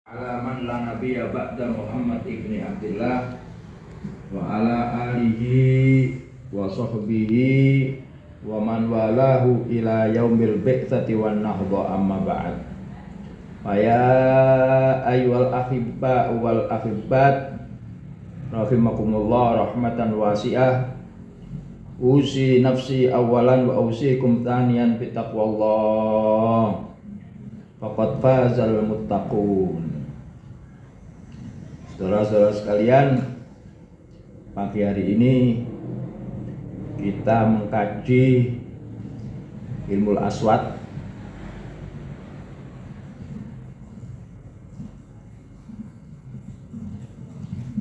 Alaman la nabiyya ba'da Muhammad ibni Abdullah wa ala alihi wa sahbihi wa man walahu ila yaumil bi'tsati wan nahdha amma ba'd. Ya ayyuhal ahibba wal ahibbat rahimakumullah rahmatan wasi'ah. Usi nafsi awalan wa usikum thaniyan bi taqwallah. Faqad fazal muttaqun. Saudara-saudara sekalian, pagi hari ini kita mengkaji ilmu aswad.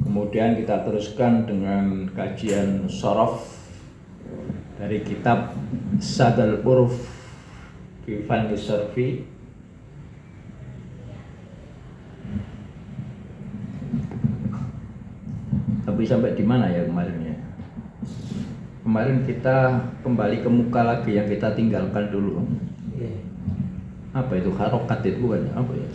Kemudian kita teruskan dengan kajian sorof dari kitab Sadal Uruf fi Fanni Sarfi. Tapi sampai di mana ya kemarinnya? Kemarin kita kembali ke muka lagi yang kita tinggalkan dulu. Apa itu harokat itu bukan? Apa ya?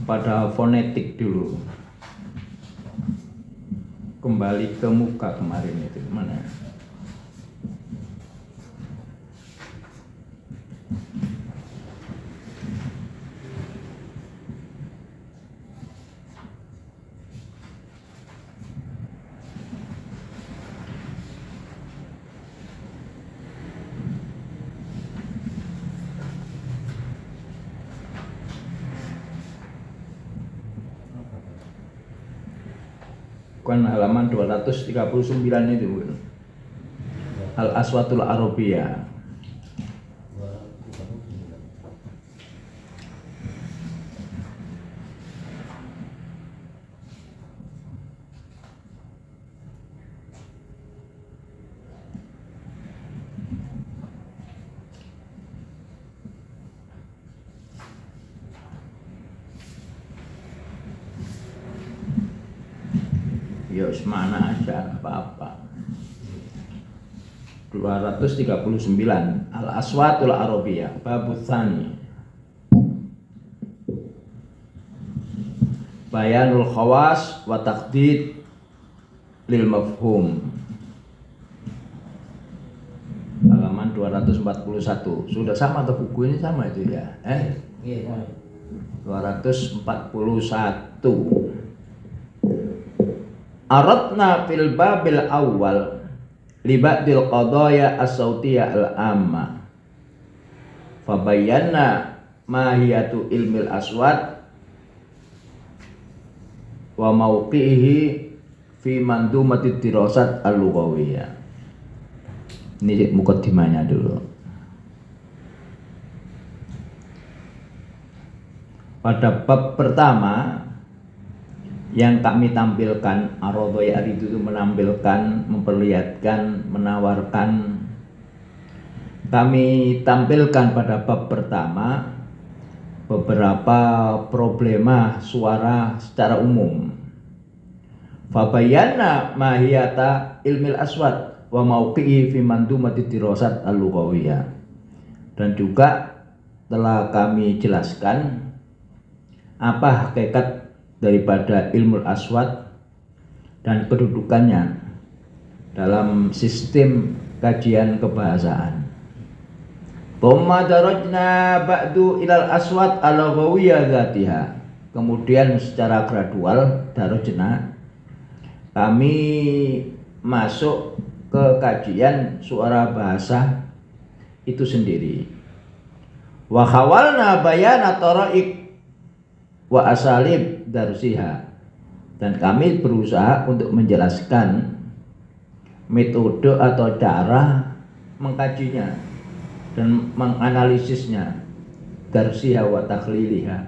Pada fonetik dulu. Kembali ke muka kemarin itu mana? Kan halaman 239 itu Al-Aswatul Arabiyah. Ya semana aja apa-apa. 239 Al-Aswatul Arabiyah bab tsani. Bayanul khawas wa taqdid lil mafhum. Halaman 241. Sudah sama atau buku ini sama itu ya? Iya. 241. Aradna fil babil awal libadil qadaya as-sautiyah al-amma fabayyana mahiyatu ilmil aswad wa mauqihi fi mandumatid dirasat al-lughawiyah. Ini mukaddimahnya dulu. Pada bab pertama yang kami tampilkan, Ar-Radhaya itu menampilkan, memperlihatkan, menawarkan. Kami tampilkan pada bab pertama beberapa problema suara secara umum. Fabayyana mahiyata ilmil aswad wa mauqi'i fi mandumatid dirasat al-lughawiyah. Dan juga telah kami jelaskan apa hakikat daripada ilmu aswad dan kedudukannya dalam sistem kajian kebahasaan. Thumma darajna ba'du ilal aswad al-lughawiyah dzatiha. Kemudian secara gradual darajna kami masuk ke kajian suara bahasa itu sendiri. Wa khawalna bayana taraik wa asalib darsiha, dan kami berusaha untuk menjelaskan metode atau cara mengkajinya dan menganalisisnya, darsiha wa takhliliha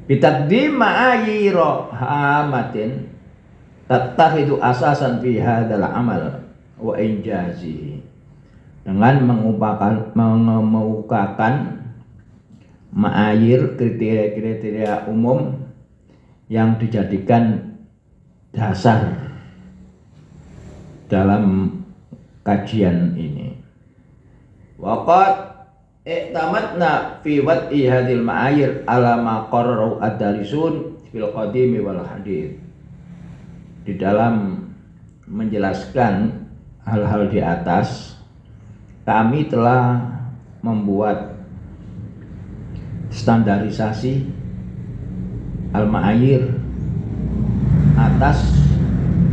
bitaqdim ma'ayira hamatin tattakhidu asasan fi hadzal amal wa injazihi, dengan mengemukakan ma'ayir, kriteria-kriteria umum yang dijadikan dasar dalam kajian ini. Waqad i'tamadna fi wad'i hadhil ma'ayir ala ma qarraru ad-darisun fil qadimi wal hadith. Di dalam menjelaskan hal-hal di atas, kami telah membuat standarisasi al-ma'ayir atas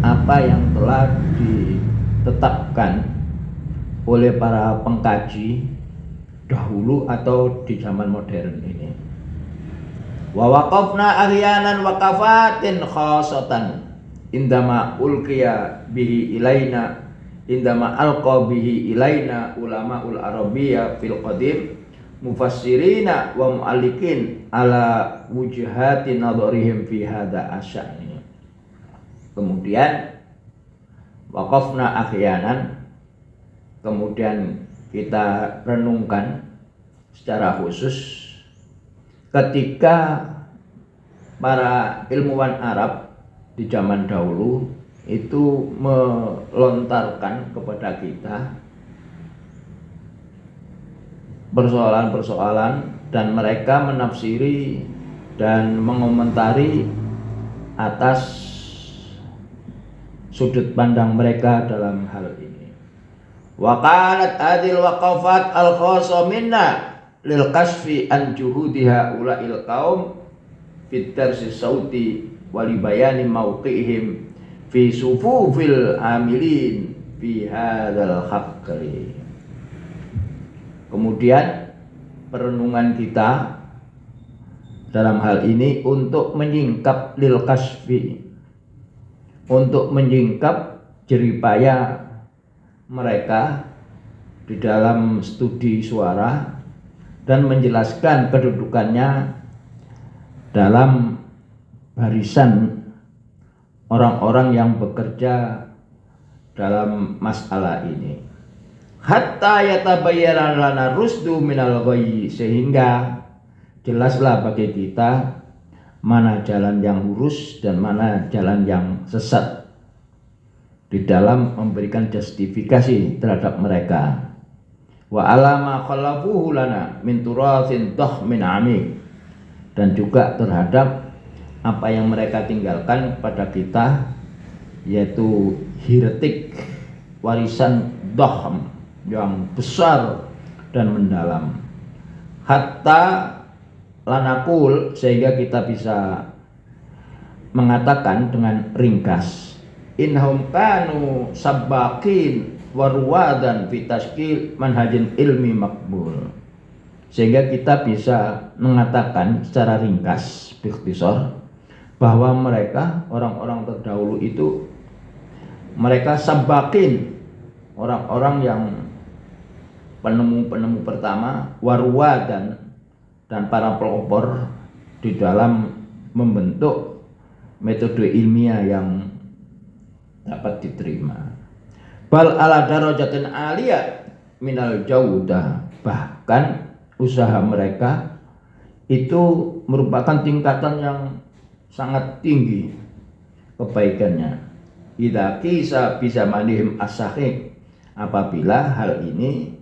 apa yang telah ditetapkan oleh para pengkaji dahulu atau di zaman modern ini. Wa waqafna ahyanan waqafatin khasatan indama ulqiya bihi ilaina indama alqa bihi ilaina ulamaul arabiyyah fil qadim mufassirina wa mu'allikin ala wujhati nadharihim fi hadza asya'ni. Kemudian waqafna ahyanan, kemudian kita renungkan secara khusus ketika para ilmuwan Arab di zaman dahulu itu melontarkan kepada kita persoalan-persoalan dan mereka menafsiri dan mengomentari atas sudut pandang mereka dalam hal ini. Wa qalat adil waqafat al-khassa minna lil kasfi an juhudiha ulail qaum fit darsi sauti wa li bayani mauqihim fi sufufil amilin fi hadzal haqqi. Kemudian perenungan kita dalam hal ini untuk menyingkap lil kasfi, untuk menyingkap jeripaya mereka di dalam studi suara dan menjelaskan kedudukannya dalam barisan orang-orang yang bekerja dalam masalah ini. Hatta yatabayyana lana rusdu minal ghayyi, sehingga jelaslah bagi kita mana jalan yang lurus dan mana jalan yang sesat di dalam memberikan justifikasi terhadap mereka. Wa alama khalafuhu lana min turathin dhahmin amik, dan juga terhadap apa yang mereka tinggalkan pada kita, yaitu hiretik, warisan dhahm yang besar dan mendalam. Hatta lanakul, sehingga kita bisa mengatakan dengan ringkas, innahum kanu sabbaqin warwadan fi tashkil manhajin ilmi makbul, sehingga kita bisa mengatakan secara ringkas, bikhtisar, bahwa mereka orang-orang terdahulu itu mereka sabbaqin, orang-orang yang penemu-penemu pertama, warwadan, dan para pelopor di dalam membentuk metode ilmiah yang dapat diterima. Bal ala darajatin aliyah minal jaudah, bahkan usaha mereka itu merupakan tingkatan yang sangat tinggi kebaikannya. Idza qisa bisa manihim as-sahih, apabila hal ini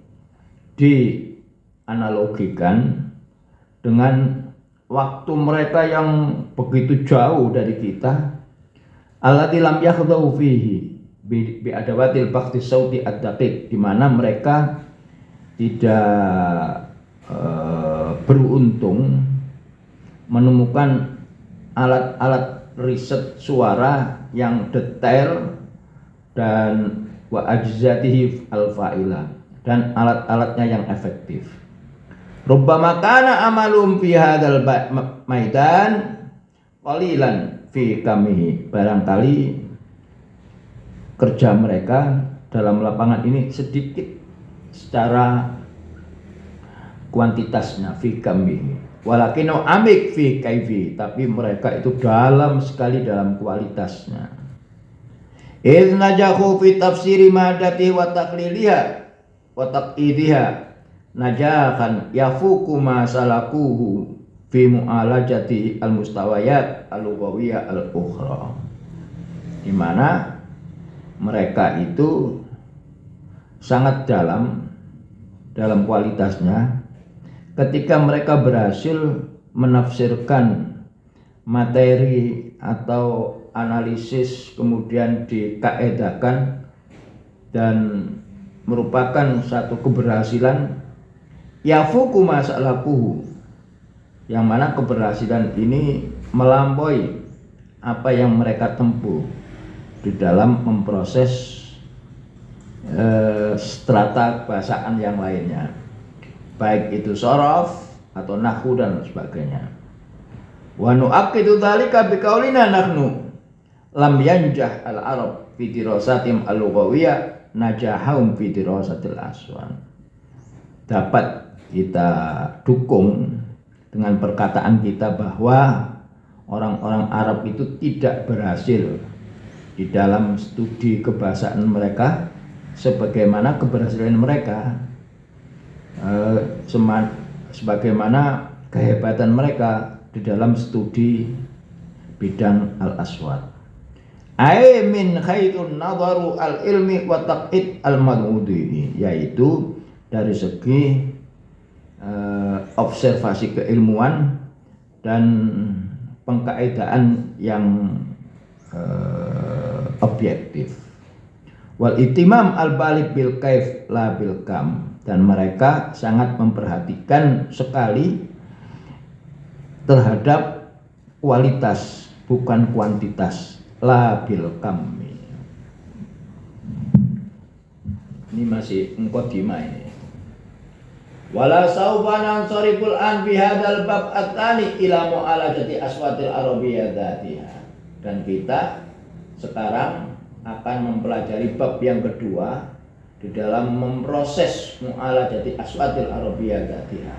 dianalogikan dengan waktu mereka yang begitu jauh dari kita, allati lam yakhdhu fihi bi adawatil bakhti sauti ad-daqiq, di mana mereka tidak beruntung menemukan alat-alat riset suara yang detail dan wa ajzatihi al-fa'ila, dan alat-alatnya yang efektif. Rubbama kana amalum fi hadzal maidan qalilan fi kamihi, barangkali kerja mereka dalam lapangan ini sedikit secara kuantitasnya, fi kamihi, walakinu amik fi kaifi, tapi mereka itu dalam sekali dalam kualitasnya. Idz najahu fi tafsiri madati wa taqliliha wa taqidiha najahan yafuku ma salakuhu fi mu'alajati al-mustawayat al-lughawiyah al-ukhra, di mana mereka itu sangat dalam kualitasnya ketika mereka berhasil menafsirkan materi atau analisis kemudian dikaedahkan dan merupakan satu keberhasilan yafuku masalakuhu, yang mana keberhasilan ini melampaui apa yang mereka tempuh di dalam memproses strata bahasaan yang lainnya, baik itu sorof atau nahwu dan sebagainya. Wa nu'akkidu dzalika biqaulina nahnu lam yanjah al-arab fi dirasatim al-lughawiyah najahum fi dirasatil aswan. Dapat kita dukung dengan perkataan kita bahwa orang-orang Arab itu tidak berhasil di dalam studi kebahasaan mereka sebagaimana keberhasilan mereka sebagaimana kehebatan mereka di dalam studi bidang al-aswad. Ai min khaitun nadaru al-ilmi wa taqid al-madhudi, yaitu dari segi observasi keilmuan dan pengkaedaan yang objektif. Wal itimam al-balik bil kaif la bil kam, dan mereka sangat memperhatikan sekali terhadap kualitas bukan kuantitas, la bil kam. Ini masih muqaddimah ini. Wala saufa nansariful an bihadzal bab at-tani ila mu'alajati aswatil arabiyyah dzatiha. Dan kita sekarang akan mempelajari bab yang kedua di dalam memproses mu'alajati aswatil arabiyyah dzatiha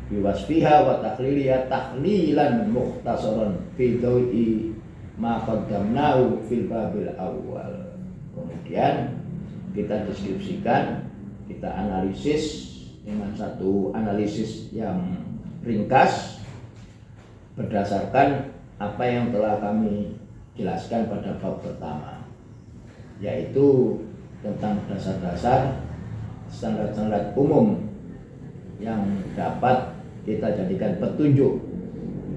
biwasfiha wa takhliliha tahlilan mukhtasaran fi dawi ma qaddamnahu fil babil awal. Kemudian kita deskripsikan, kita analisis dengan satu analisis yang ringkas berdasarkan apa yang telah kami jelaskan pada bab pertama, yaitu tentang dasar-dasar standar-standar umum yang dapat kita jadikan petunjuk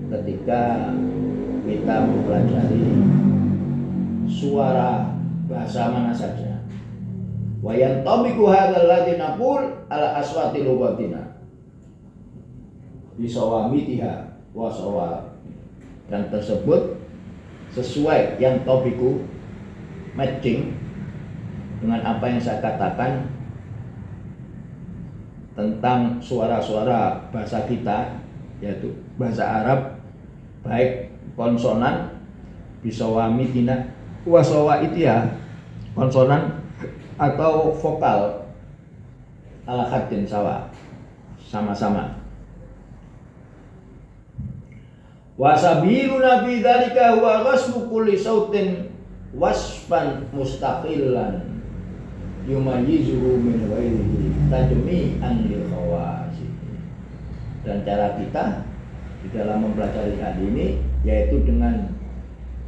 ketika kita mempelajari suara bahasa mana saja. Wa yantabiqu hadzal ladzi naqul ala aswati lughatina bisawamitiha wa sawab, dan tersebut sesuai yang topiku matching dengan apa yang saya katakan tentang suara-suara bahasa kita, yaitu bahasa Arab, baik konsonan bisawamitina wa sawaitiha, konsonan atau vokal ala haddin sawa, sama-sama. Wa sabiluna fi dzalika huwa ghasbu kulli sautin wasfan mustaqillan yumayyizuhu min ghairihi tajmi'an lil khawas. Dan cara kita di dalam mempelajari hal ini yaitu dengan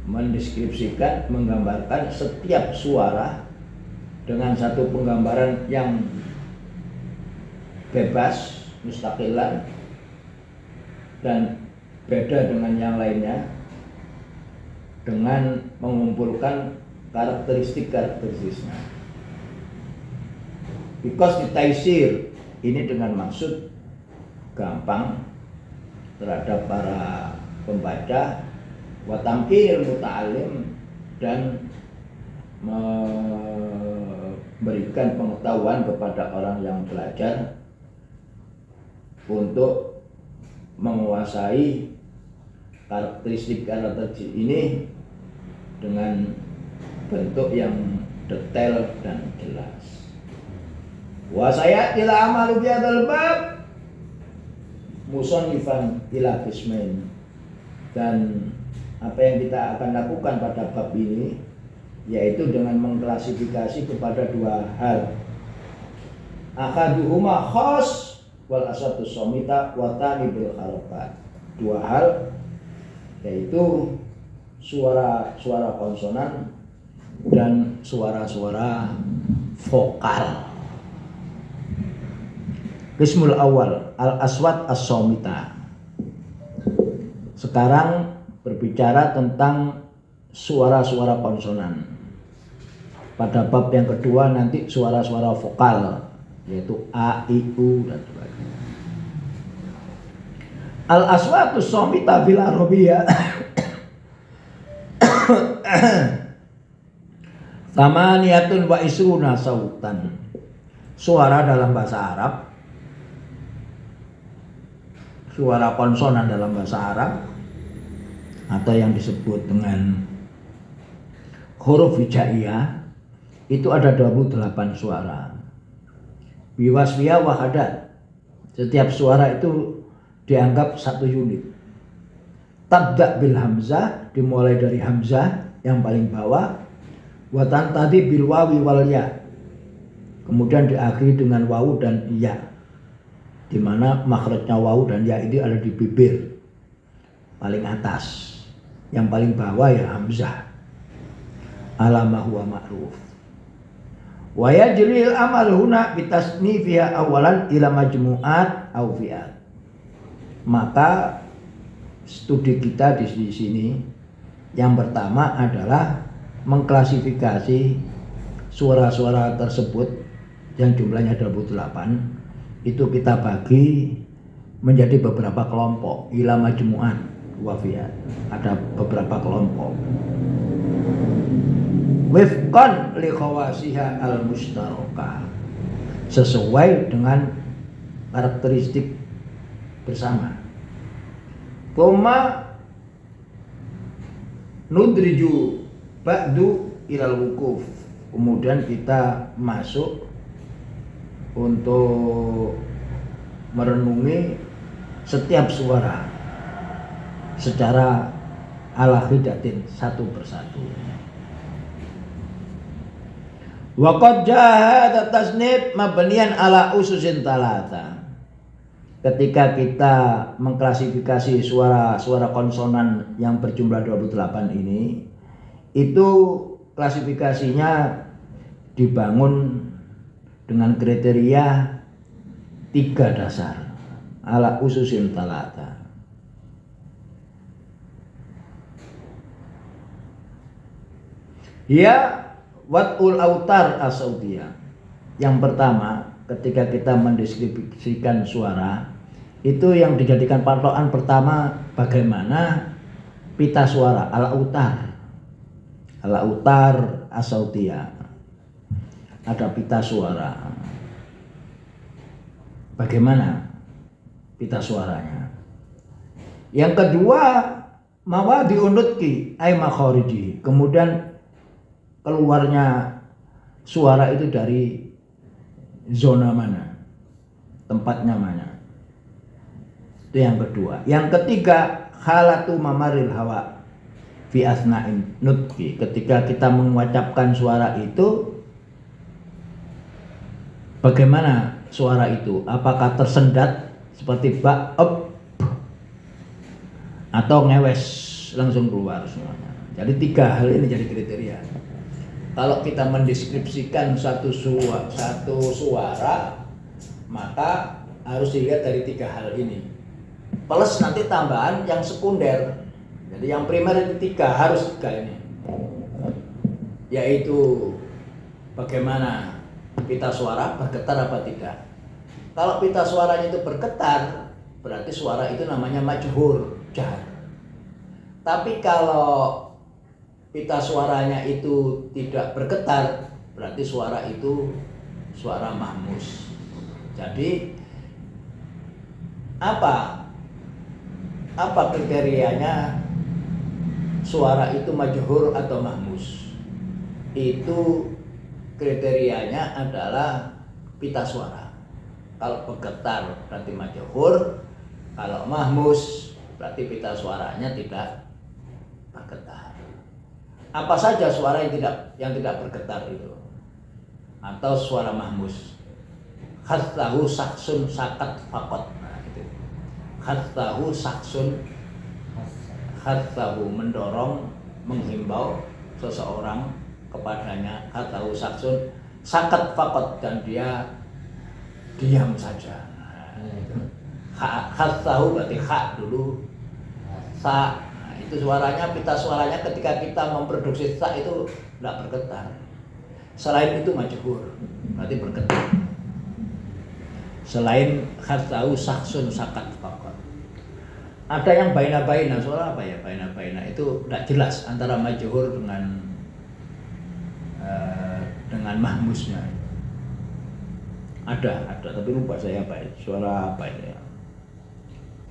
mendeskripsikan, menggambarkan setiap suara dengan satu penggambaran yang bebas, mustaqilan, dan beda dengan yang lainnya, dengan mengumpulkan karakteristiknya. Because ditaisir ini dengan maksud gampang terhadap para pembaca, wa tamkinil muta'allim, dan memberikan pengetahuan kepada orang yang belajar untuk menguasai karakteristik ini dengan bentuk yang detail dan jelas. Wa sayatil amalu bi hadzal bab musannifan ila qismain, dan apa yang kita akan lakukan pada bab ini yaitu dengan mengklasifikasi kepada dua hal. Ahaduhuma khas wal aswatus somita wa tani bil harakat. Dua hal, yaitu suara-suara konsonan dan suara-suara vokal. Qismul awal al-aswat as-somita. Sekarang berbicara tentang suara-suara konsonan. Pada bab yang kedua nanti suara-suara vokal, yaitu a, i, u dan sebagainya. Al-aswatu somita fil arabiyah Thamaniyatun wa isruna sautan. Suara dalam bahasa Arab, suara konsonan dalam bahasa Arab atau yang disebut dengan huruf hijaiyah itu ada 28 suara. Biwaswiyah wahadat. Setiap suara itu dianggap satu unit. Tabda bil hamzah, dimulai dari hamzah yang paling bawah. Watan tadi bil wawi wal ya. Kemudian diakhiri dengan wawu dan ya. Di mana makhrajnya wawu dan ya ini ada di bibir paling atas. Yang paling bawah ya hamzah. Alama huwa ma'ruf. Wa yajril amal huna bitasnifiha awalan ila majmu'at aw fi'at. Maka studi kita di sini yang pertama adalah mengklasifikasi suara-suara tersebut yang jumlahnya 28 itu kita bagi menjadi beberapa kelompok ila majmu'an wa fi'at. Ada beberapa kelompok wifqan li khawasiha al-mustarakah, sesuai dengan karakteristik bersama. Koma nudriju ba'du ilal wukuf. Kemudian kita masuk untuk merenungi setiap suara secara ala hidatin satu persatu. Wa qad jaa tasnif mabniyan ala ususin talata. Ketika kita mengklasifikasi suara-suara konsonan yang berjumlah 28 ini, itu klasifikasinya dibangun dengan kriteria 3 dasar ala ususin talata. Ya wat'ul autar as-sautiyah. Yang pertama, ketika kita mendeskripsikan suara, itu yang dijadikan patokan pertama bagaimana pita suara al-autar. Al-autar as-sautiyah. Ada pita suara. Bagaimana pita suaranya? Yang kedua, mawadi'un nutqi ay makhariji. Kemudian keluarnya suara itu dari zona mana, tempatnya mana. Itu yang kedua. Yang ketiga, halatu mamaril hawa fi asna'in nutqi. Ketika kita mengucapkan suara itu, bagaimana suara itu? Apakah tersendat seperti ba, up, atau ngewes langsung keluar semuanya? Jadi 3 hal ini jadi kriteria. Kalau kita mendeskripsikan satu suara, maka harus dilihat dari 3 hal ini. Plus nanti tambahan yang sekunder. Jadi yang primer itu 3, harus 3 ini. Yaitu bagaimana pita suara bergetar apa tidak. Kalau pita suaranya itu bergetar, berarti suara itu namanya majhur, jahar. Tapi kalau pita suaranya itu tidak bergetar, berarti suara itu suara mahmus. Jadi apa kriterianya suara itu majhur atau mahmus? Itu kriterianya adalah pita suara. Kalau bergetar berarti majhur, kalau mahmus berarti pita suaranya tidak bergetar. Apa saja suara yang tidak bergetar itu, atau suara mahmus? Khattahu saksun sakat fakot. Nah, itu. Khattahu saksun, khattahu mendorong, menghimbau seseorang kepadanya. Khattahu saksun sakat fakot, dan dia diam saja. Nah, Hasahu berarti hak dulu, sa. Nah, itu suaranya, pita suaranya ketika kita memproduksi sa itu tidak bergetar. Selain itu majhur, berarti bergetar. Selain hasahu saksun sakat fakot. Ada yang baina-baina, suara apa ya baina-baina itu tidak jelas antara majhur dengan mahmusnya. Ada tapi lupa saya apa ya, suara apa ya.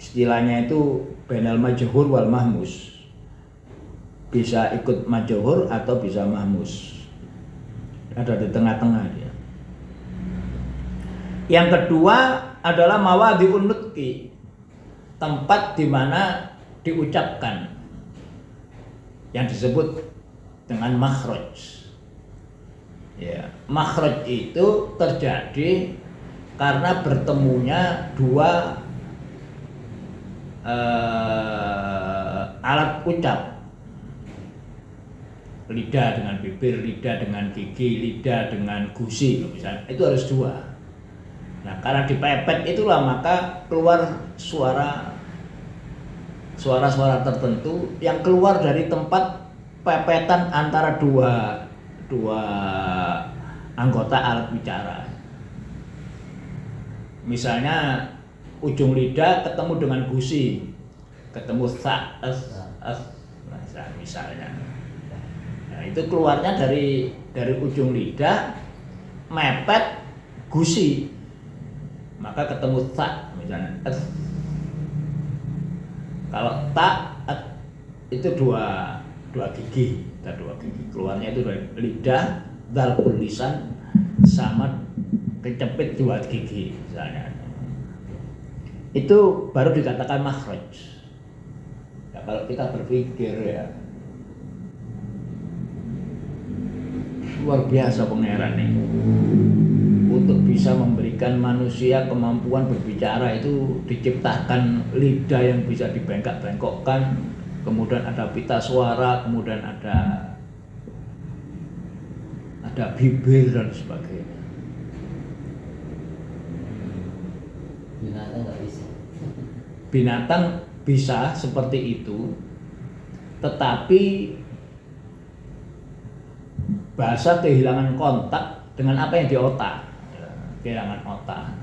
Istilahnya itu bainal majhur wal mahmus. Bisa ikut majhur atau bisa mahmus. Ada di tengah-tengah dia. Yang kedua adalah mawadhi'un nutqi. Tempat di mana diucapkan yang disebut dengan makhraj. Ya, makhraj itu terjadi karena bertemunya dua alat ucap, lidah dengan bibir, lidah dengan gigi, lidah dengan gusi, misalnya itu harus dua. Nah, karena dipepet itulah maka keluar suara-suara tertentu yang keluar dari tempat pepetan antara dua anggota alat bicara. Misalnya ujung lidah ketemu dengan gusi, ketemu misalnya. Nah, itu keluarnya dari ujung lidah mepet gusi, maka ketemu misalnya. Kalau itu dua gigi, keluarnya itu dari lidah, dalkul lisan sama kecepit dua gigi misalnya. Itu baru dikatakan makhraj. Ya, kalau kita berpikir ya, luar biasa pangeran ini untuk bisa memberikan manusia kemampuan berbicara. Itu diciptakan lidah yang bisa dibengkak-bengkokkan, kemudian ada pita suara, kemudian ada bibir dan sebagainya. Binatang nggak bisa. Binatang bisa seperti itu, tetapi bahasa kehilangan kontak dengan apa yang di otak, kehilangan otak.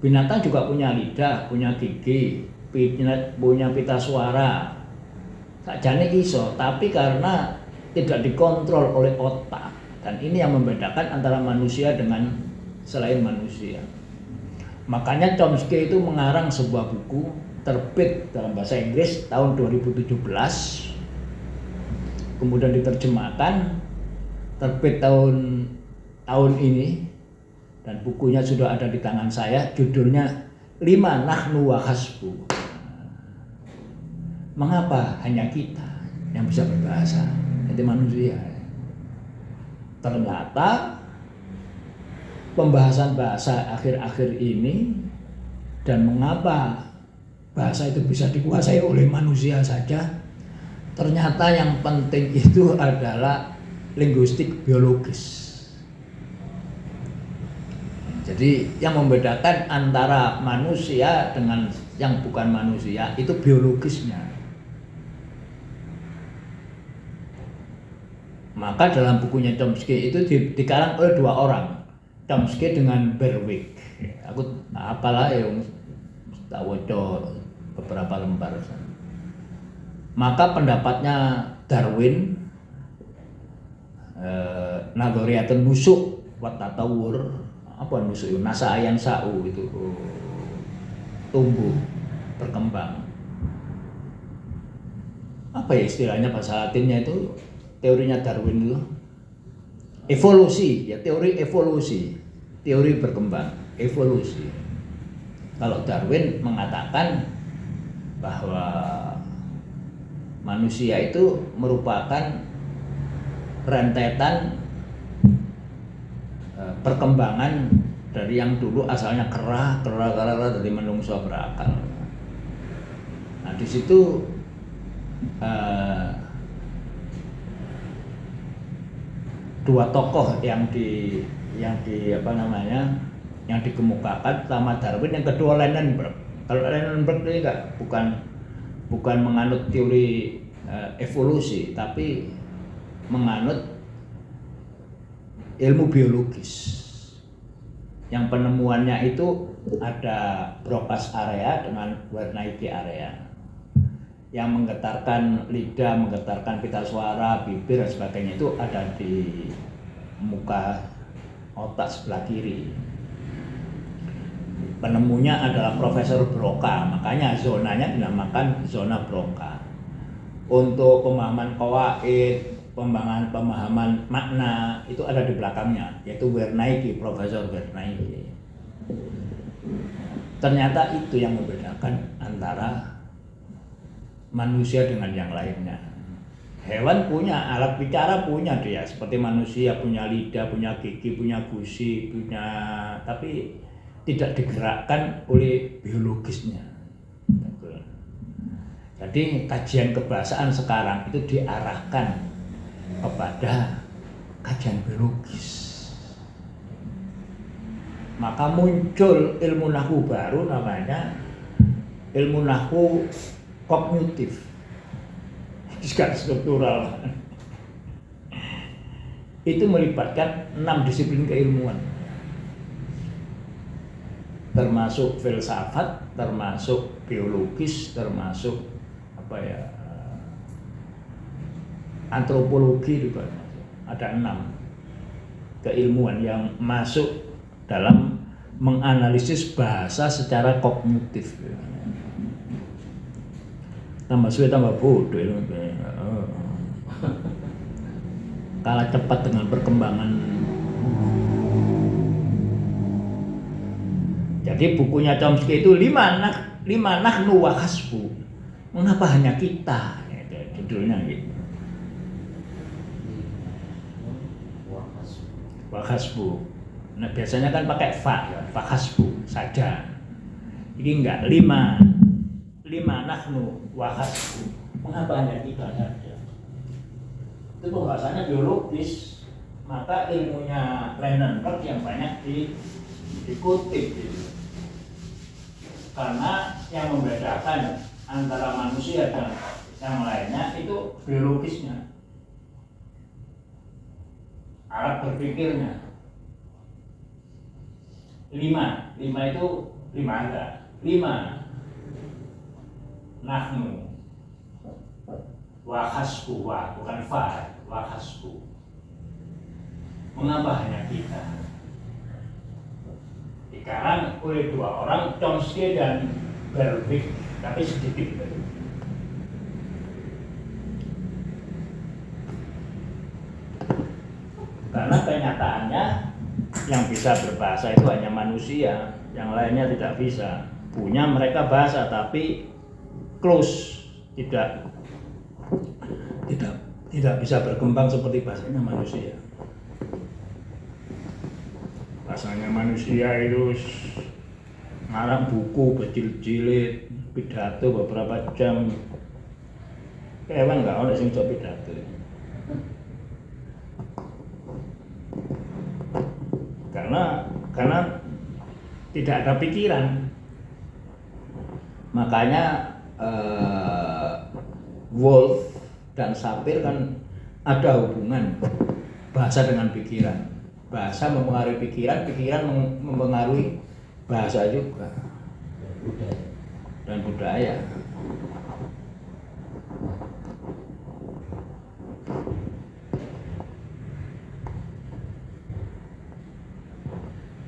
Binatang juga punya lidah, punya gigi, punya pita suara, sakjane iso, tapi karena tidak dikontrol oleh otak, dan ini yang membedakan antara manusia dengan selain manusia. Makanya Chomsky itu mengarang sebuah buku terbit dalam bahasa Inggris tahun 2017, kemudian diterjemahkan, terbit tahun ini, dan bukunya sudah ada di tangan saya. Judulnya Lima Nahnu wa Hasbu. Mengapa hanya kita yang bisa berbahasa, jadi manusia? Ternyata pembahasan bahasa akhir-akhir ini, dan mengapa bahasa itu bisa dikuasai oleh manusia saja, ternyata yang penting itu adalah linguistik biologis. Jadi yang membedakan antara manusia dengan yang bukan manusia itu biologisnya. Maka dalam bukunya Chomsky itu dikarang oleh dua orang, Chomsky dengan Berwick. Aku apalah yang tahu beberapa lembar. Maka pendapatnya Darwin, Nadhariatun Nusuk wa Tatawur, apa nusuk, nasa ayan sa'u, itu tumbuh berkembang. Apa ya istilahnya bahasa Latinnya itu, teorinya Darwin itu evolusi, ya, teori evolusi, teori berkembang, evolusi. Kalau Darwin mengatakan bahwa manusia itu merupakan rentetan perkembangan dari yang dulu asalnya kera dari menungso berakal. Nah, di situ dua tokoh yang di apa namanya yang dikemukakan, pertama Darwin, yang kedua Lenenberg. Kalau Lenenberg ini bukan menganut teori evolusi, tapi menganut ilmu biologis. Yang penemuannya itu ada Broca's area dengan Wernicke area yang menggetarkan lidah, menggetarkan pita suara, bibir dan sebagainya, itu ada di muka otak sebelah kiri. Penemunya adalah Profesor Broca, makanya zonanya dinamakan zona Broca. Untuk pemahaman qawaid, pemahaman makna itu ada di belakangnya, yaitu Wernicke, Profesor Wernicke. Ternyata itu yang membedakan antara manusia dengan yang lainnya. Hewan punya alat bicara, punya dia, seperti manusia punya lidah, punya gigi, punya gusi, tapi tidak digerakkan oleh biologisnya. Jadi kajian kebahasaan sekarang itu diarahkan kepada kajian biologis. Maka muncul ilmu nahwu baru, namanya ilmu nahwu kognitif, bukan struktural. Itu melibatkan 6 disiplin keilmuan, termasuk filsafat, termasuk biologis, termasuk antropologi juga. Ada 6 keilmuan yang masuk dalam menganalisis bahasa secara kognitif. Tambah suwe tambah bodoh, kalah cepat dengan perkembangan. Jadi bukunya Chomsky itu lima nahnu wa hasbu. Mengapa hanya kita? Judulnya gitu. Wa hasbu. Nah, biasanya kan pakai fa, ya, fa hasbu saja. Ini enggak, 5 nahnu wa hasbu. Mengapa hanya kita saja? Itu pembahasannya biologis. Maka ilmunya Lenenberg yang banyak dikutip gitu. Karena yang membedakan antara manusia dan yang lainnya itu biologisnya, alat berpikirnya. 5 itu 5 ada. 5 nahnu wa hasbu, bukan fa, wa hasbu. Mengapa hanya kita? Dikarang oleh 2 orang, Chomsky dan Berwick, tapi sedikit. Karena kenyataannya yang bisa berbahasa itu hanya manusia, yang lainnya tidak bisa. Punya mereka bahasa tapi close, tidak bisa berkembang seperti bahasanya manusia. Bahasanya manusia itu ngarang buku berjilid-jilid, pidato beberapa jam. Kewan nggak ada sing iso pidato. Karena tidak ada pikiran. Makanya Wolf dan Sapir kan ada hubungan bahasa dengan pikiran. Bahasa mempengaruhi pikiran, pikiran mempengaruhi bahasa juga dan budaya.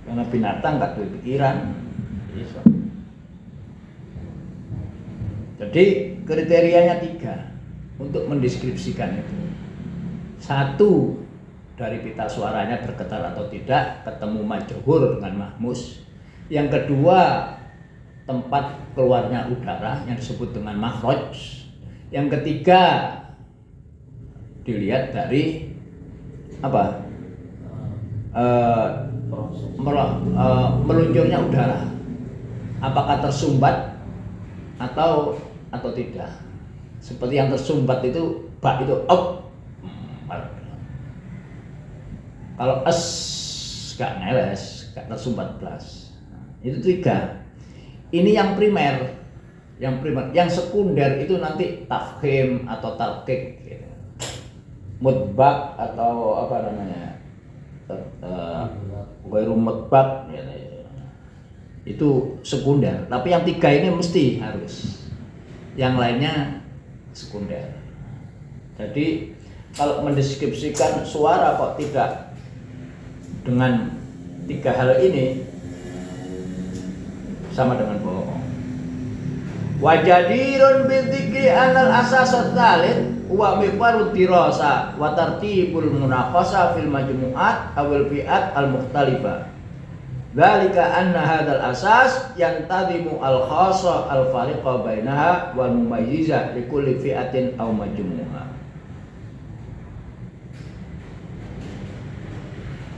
Karena binatang nggak ada pikiran. Jadi kriterianya 3 untuk mendeskripsikan itu. 1, dari pita suaranya bergetar atau tidak, ketemu majhur dengan mahmus. Yang kedua, tempat keluarnya udara yang disebut dengan makhraj. Yang ketiga, dilihat dari meluncurnya udara, apakah tersumbat atau tidak. Seperti yang tersumbat itu bak itu up. Kalau es gak ngeles, gak tersumbat blas. Itu 3. Ini yang primer. Yang sekunder itu nanti tafkhim atau talqiq gitu. Mutbaq atau apa namanya? Ghairu mutbaq gitu. Itu sekunder. Tapi yang 3 ini mesti harus. Yang lainnya sekunder. Jadi kalau mendeskripsikan suara kok tidak dengan 3 hal ini sama dengan bohong. Wajadirun bidzikri anal asasat tsalits wa miqarud dirasa wa tartibul munaqasa fil majmu'at awil fi'at al mukhtalifah. Dzalika anna hadzal asas yantadimu al khassa al fariqa bainaha wal mumayyiza li kulli fi'atin aw majmu'ah.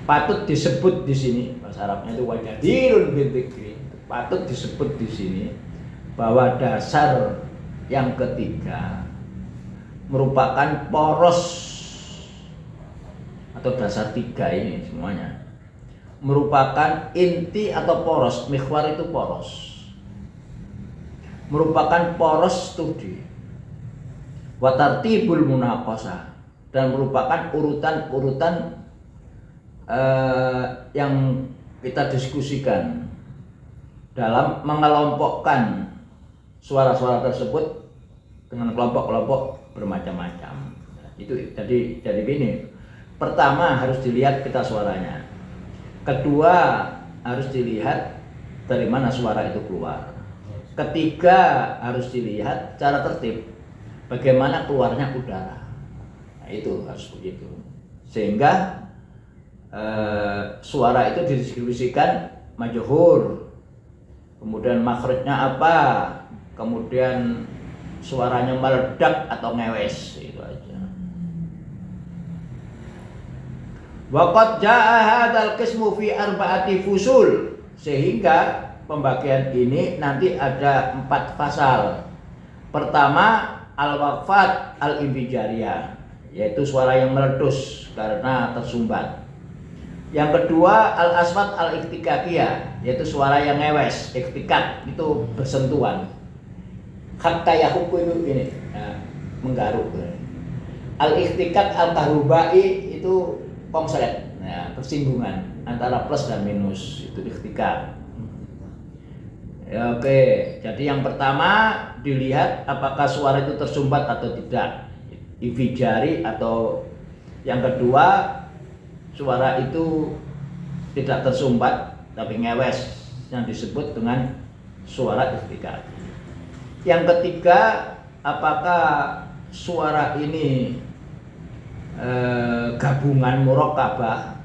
Patut disebut di sini, bahasa Arabnya itu wajadirun bidzikri. Patut disebut di sini bahwa dasar yang ketiga merupakan poros, atau dasar 3 ini semuanya merupakan inti atau poros. Mikhwar itu poros, merupakan poros studi. Wa tartibul munaqasah, dan merupakan urutan-urutan yang kita diskusikan dalam mengelompokkan suara-suara tersebut dengan kelompok-kelompok bermacam-macam. Itu jadi begini. Pertama harus dilihat pita suaranya. Kedua harus dilihat dari mana suara itu keluar. Ketiga harus dilihat cara tertib, bagaimana keluarnya udara. Nah, itu harus begitu. Sehingga suara itu didistribusikan majhur, kemudian makhrijnya apa, kemudian suaranya meledak atau ngewes, itu aja. Waqad jaa hadzal qismu fi arba'ati fusul, sehingga pembagian ini nanti ada 4 fasal. Pertama al-waqfat al-infijariyah, yaitu suara yang meletus karena tersumbat. Yang kedua al-aswat al-ikhtikakiyah, yaitu suara yang ngewes, ikhtikak itu bersentuhan. Hatta yahuku itu ini, menggaruk. Al-ikhtikak al-kahrubai itu konslet, persinggungan antara plus dan minus, itu ikhtikak. Ya, oke, jadi yang pertama dilihat apakah suara itu tersumbat atau tidak, infijari, atau yang kedua suara itu tidak tersumbat tapi ngewes, yang disebut dengan suara ikhtikak. Yang ketiga, apakah suara ini gabungan murakkabah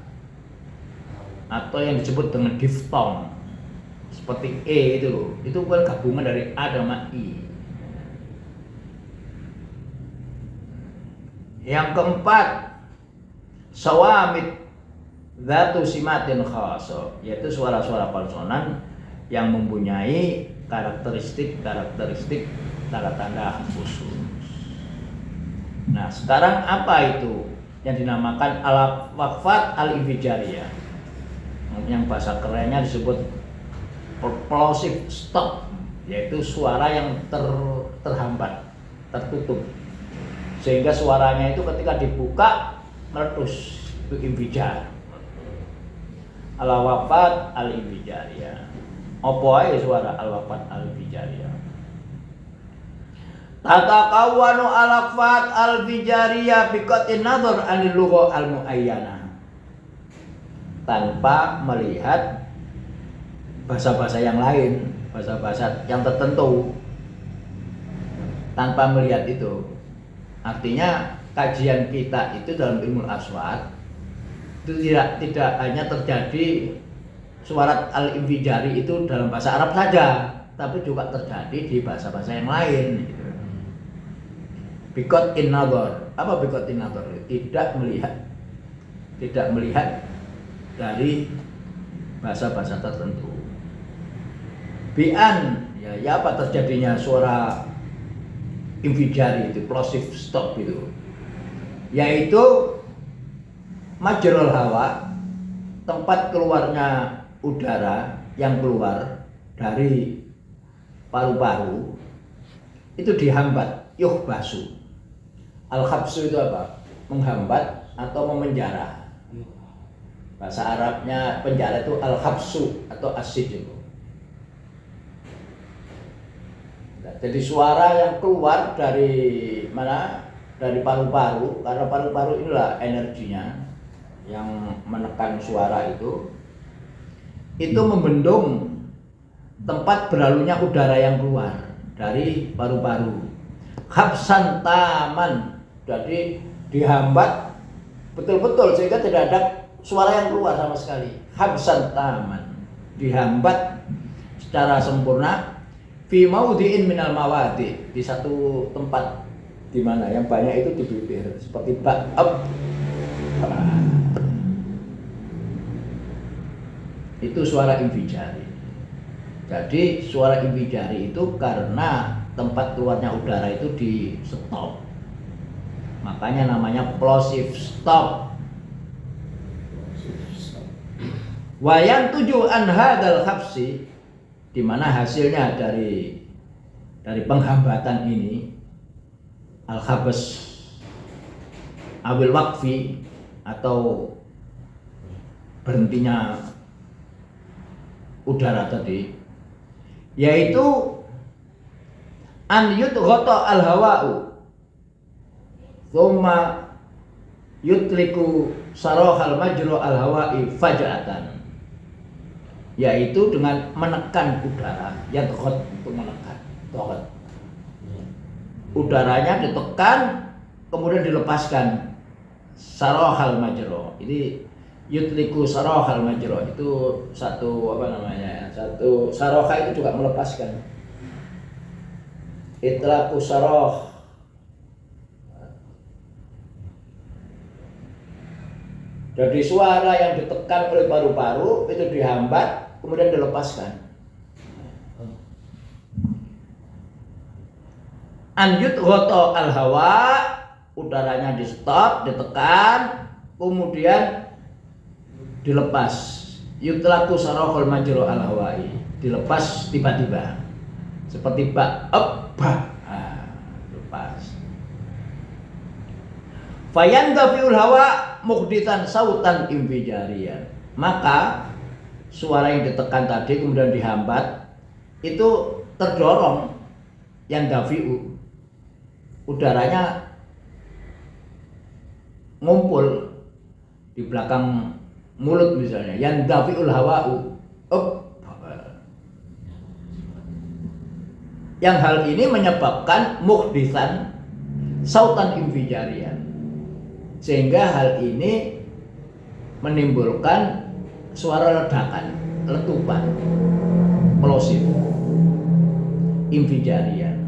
atau yang disebut dengan diftong, seperti E itu loh, itu bukan gabungan dari A sama I. Yang keempat, sawamit dzatu simatin khassa, yaitu suara-suara konsonan yang mempunyai karakteristik tanda-tanda khusus. Nah, sekarang apa itu yang dinamakan al-waqfat al-infijariyah? Yang bahasa kerennya disebut plosive stop, yaitu suara yang terhambat, tertutup, sehingga suaranya itu ketika dibuka meletus, itu infijar. Al-waqfat al-infijariyah. Apa ae suara al-waqfat al-infijariyah? Tatakawwanu al-waqfat al-infijariyah biqatin nazar anil lugha al-muayyanah, tanpa melihat bahasa-bahasa yang lain, bahasa-bahasa yang tertentu, tanpa melihat itu. Artinya kajian kita itu dalam ilmu aswat itu tidak hanya terjadi suara al-infijari itu dalam bahasa Arab saja, tapi juga terjadi di bahasa-bahasa yang lain gitu. Biqat in nazar. Apa biqat in nazar? Tidak melihat dari bahasa-bahasa tertentu. Bi'an, ya apa terjadinya suara infijari itu, plosive stop itu, yaitu majrul hawa, tempat keluarnya udara yang keluar dari paru-paru itu dihambat, yuhbasu. Al-habsu itu apa? Menghambat atau memenjara. Bahasa Arabnya penjara itu al-habsu atau as-sijn. Nah, jadi suara yang keluar dari mana? Dari paru-paru, karena paru-paru inilah energinya yang menekan suara itu membendung tempat berlalunya udara yang keluar dari paru-paru. Habsan taman, jadi dihambat betul-betul sehingga tidak ada suara yang keluar sama sekali. Habsan taman, dihambat secara sempurna. Fi maudhi'in minal mawadi, di satu tempat di mana yang banyak itu di bibir, seperti ba'ab. Itu suara infijari. Jadi suara infijari itu karena tempat keluarnya udara itu di stop, makanya namanya plosive stop. Wayan tujuh an hadal habsi, di mana hasilnya dari penghambatan ini al-habs awil waqfi atau berhentinya udara tadi, yaitu an yudghata al-hawa'u thumma yutliku sarahal majra al-hawa'i faja'atan, yaitu dengan menekan udara, yadghot itu menekan, doghat. Udaranya ditekan kemudian dilepaskan, sarahal majra. Ini yutliku sarahal majra itu satu apa namanya? Satu saroha itu juga melepaskan. Itlaku sarah. Jadi suara yang ditekan oleh paru-paru itu dihambat kemudian dilepaskan. Anjut ghoto al-hawa, udaranya di stop, ditekan, kemudian dilepas. Yutlaku sarahul majro al-hawai, dilepas tiba-tiba. Seperti lepas. Fayan gafiul hawa mukhditan sautan infijarian. Maka suara yang ditekan tadi kemudian dihambat itu terdorong yang dafiu, udaranya ngumpul di belakang mulut misalnya, yang dafiul hawa'u yang hal ini menyebabkan mukhdisan sautan infijarian, sehingga hal ini menimbulkan suara ledakan, letupan, plosif, infijarian.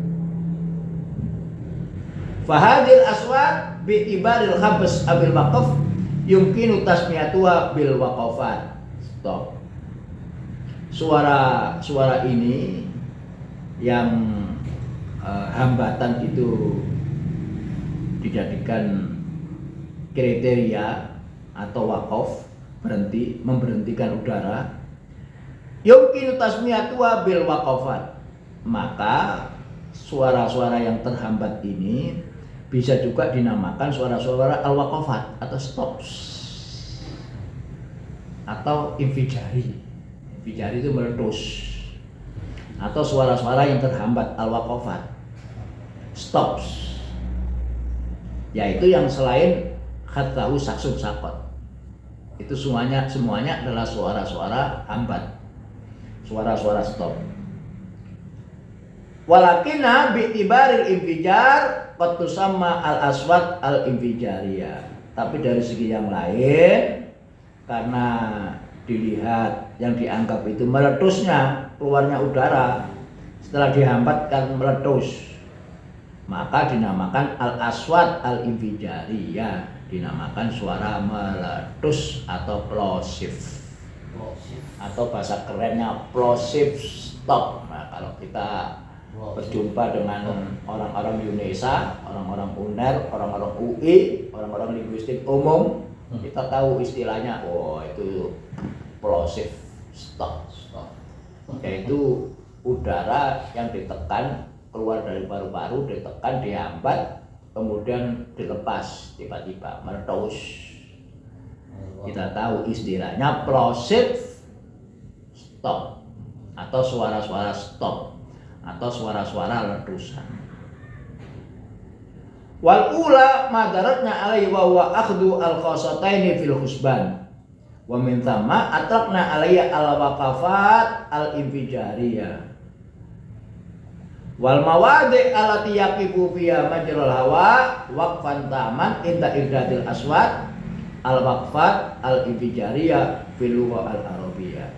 Fahadil aswat bi ibaril khabs abil waqaf yumkinu tasmiyatuha bil waqafat. Stop. Suara ini yang hambatan itu dijadikan kriteria atau waqaf, berhenti, memberhentikan udara. Yumkinu tasmiyatuha bil waqafat. Maka suara-suara yang terhambat ini bisa juga dinamakan suara-suara al-waqafat atau stops atau infijari. Infijari itu meletus. Atau suara-suara yang terhambat al-waqafat, stops, yaitu yang selain khattahu saksub sakot. Itu semuanya adalah suara-suara hambat, suara-suara stop. Walakinna bi'tibaril infijar qad tusamma al-aswat al-infijariyah. Tapi dari segi yang lain, karena dilihat yang dianggap itu meletusnya keluarnya udara setelah dihambat kan meletus, maka dinamakan al-aswat al-infijariyah, dinamakan suara meletus atau plosif, atau bahasa kerennya plosive stop. Nah, kalau kita berjumpa dengan orang-orang Indonesia, orang-orang UNER, orang-orang UI, orang-orang linguistik umum, Kita tahu istilahnya, oh itu plosive stop, yaitu udara yang ditekan keluar dari paru-paru, ditekan, dihambat, kemudian dilepas tiba-tiba meletus. Kita tahu istilahnya plosive stop atau suara-suara stop atau suara-suara letusan. Wal ula madaratna alaihi wa huwa akhdhu al khasataini fil husban wa min thamma atlaqna alaihi al waqafat al infijariyah wal mawadi' allati yaqifu fiha majral hawa waqfan taman inda irdatil aswat al waqfat al infijariyah fil lugha al arabiyyah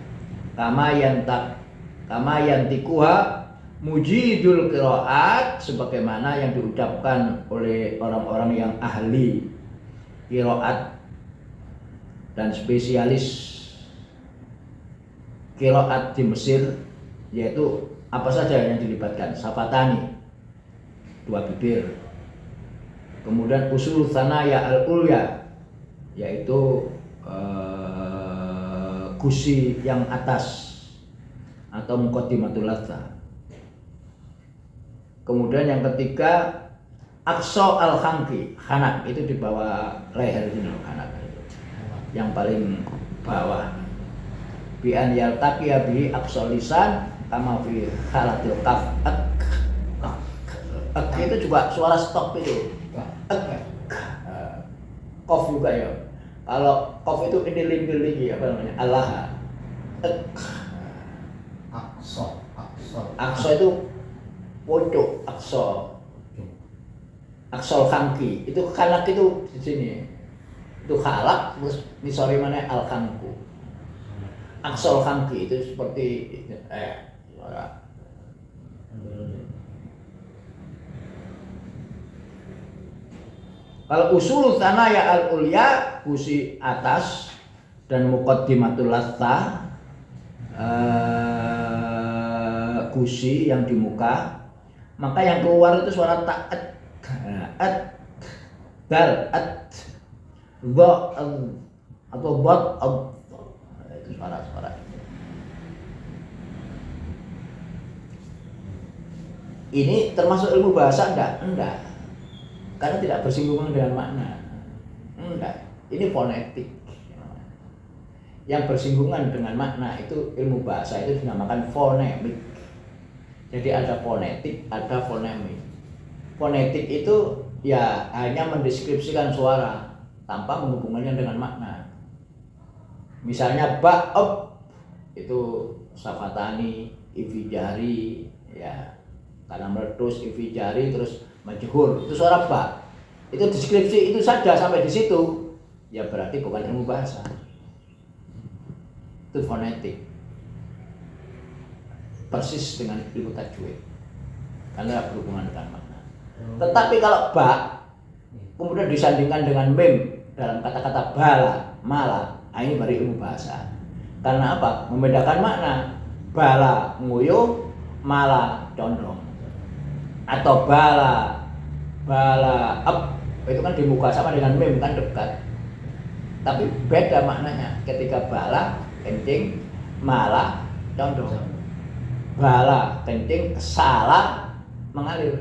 kama yantikuha mujidul qiraat, sebagaimana yang diucapkan oleh orang-orang yang ahli qiraat dan spesialis qiraat di Mesir, yaitu apa saja yang dilibatkan, safatani, dua bibir, kemudian usul tsanaya al-ulya, yaitu gusi yang atas atau muqaddimatul latsa. Kemudian yang ketiga aqsa al-khanqi, khanak itu di bawah leher ini loh, khanak itu yang paling bawah. Bi an yaltaqiya bi aqsa lisan kama fi halatil qaf. Itu juga suara stop itu. Qaf juga ya. Kalau qaf itu ini apa namanya? Allah. Aqsa itu pojok, aksol khanqi itu khanak itu di sini, itu khalak terus nisori mana al khanqu, aksol khanqi itu seperti kalau usul tsanaya al ulya, gusi atas dan muqaddimatul latsa, gusi yang di muka, maka yang keluar itu suara ta'at, dal, dha, atau bat, itu suara-suara. Ini termasuk ilmu bahasa enggak? Enggak. Karena tidak bersinggungan dengan makna. Enggak. Ini fonetik. Yang bersinggungan dengan makna itu ilmu bahasa itu dinamakan fonemik. Jadi ada fonetik, ada fonemik. Fonetik itu ya hanya mendeskripsikan suara tanpa menghubungkannya dengan makna. Misalnya ba'ab itu safatani, ifijari, ya karena meletus ifijari terus majhur itu suara ba. Itu deskripsi itu saja sampai di situ, ya berarti bukan ilmu bahasa. Itu fonetik. Persis dengan ilmu tajwid karena berhubungan dengan makna. Tetapi kalau ba kemudian disandingkan dengan mim dalam kata-kata bala, mala, ini baru ilmu bahasa. Karena apa? Membedakan makna. Bala nguyuh, mala condong. Atau bala up itu kan di muka sama dengan mim kan dekat. Tapi beda maknanya ketika bala kencing, mala condong. Bala kencing, salah mengalir.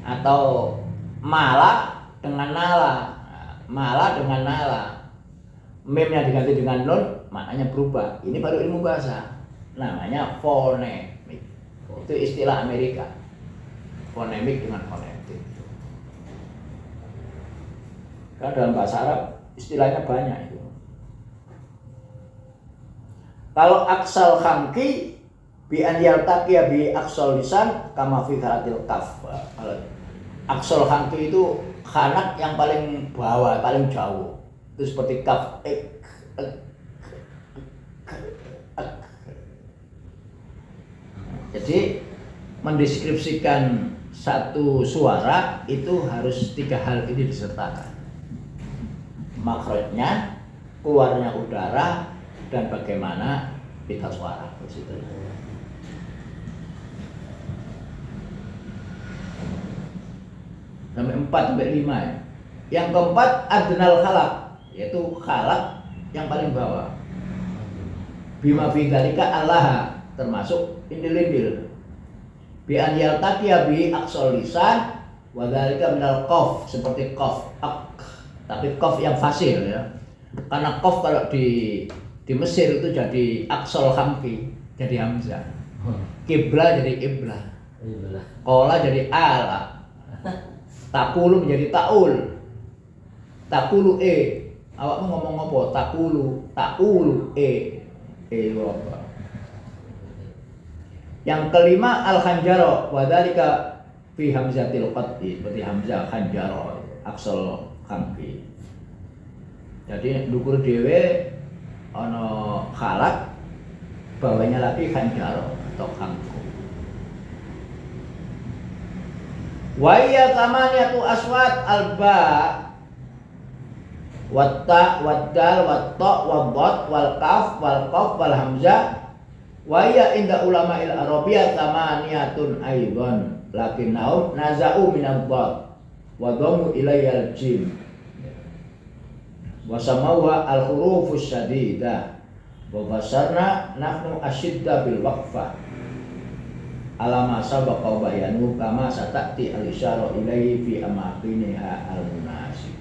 Atau mala dengan nala, mala dengan nala, mim yang diganti dengan nun maknanya berubah. Ini baru ilmu bahasa, namanya fonemik. Itu istilah Amerika, fonemik dengan fonetik. Karena dalam bahasa Arab istilahnya banyak itu. Kalau aksal khanqi bi an yaltaqiya bi aqsal lisan kama fi halatil qaf. Aksal khanqi itu khanak yang paling bawah, paling jauh. Itu seperti kaf. Jadi mendeskripsikan satu suara itu harus tiga hal ini disertakan. Makhrajnya, keluarnya udara, dan bagaimana pita suara. Sampai 4 sampai 5 ya. Yang keempat adnal khalaq, yaitu khalaq yang paling bawah. Bima fi dzalika Allah, termasuk indil-indil. Bi an yaltaqiya bi aqsal lisan wa dzalika minal qaf, seperti qaf ak, tapi qaf yang fasil ya. Karena qaf kalau di Mesir itu jadi aqsal hamki, jadi hamzah. Kibla jadi iblah. Kola jadi ala. Takulu menjadi taul. Takulu awakmu ngomong apa? Takulu apa? Yang kelima al-khanjaro, wa dzalika fi hamzatil qat'i, berarti hamzah khanjaro, aksal khamki. Jadi ndukur dhewe ana khalaq, bawahnya lagi khanjaro atau khamku. Wa ya tamaniyatu aswat alba watta waddal watta waddat wal kaf wal qaf wal hamzah wa ya inda ulama il arabiyah tamaniyatun aidan lakinnahum naza'u min ad-dad wa dhamu ilayal jim wa samawha al hurufus syadidah wa basarna nahnu asyidda bil waqfah alama sabaqa bayanu kama satati al isyara ilayhi fi amaqiniha al munasibah.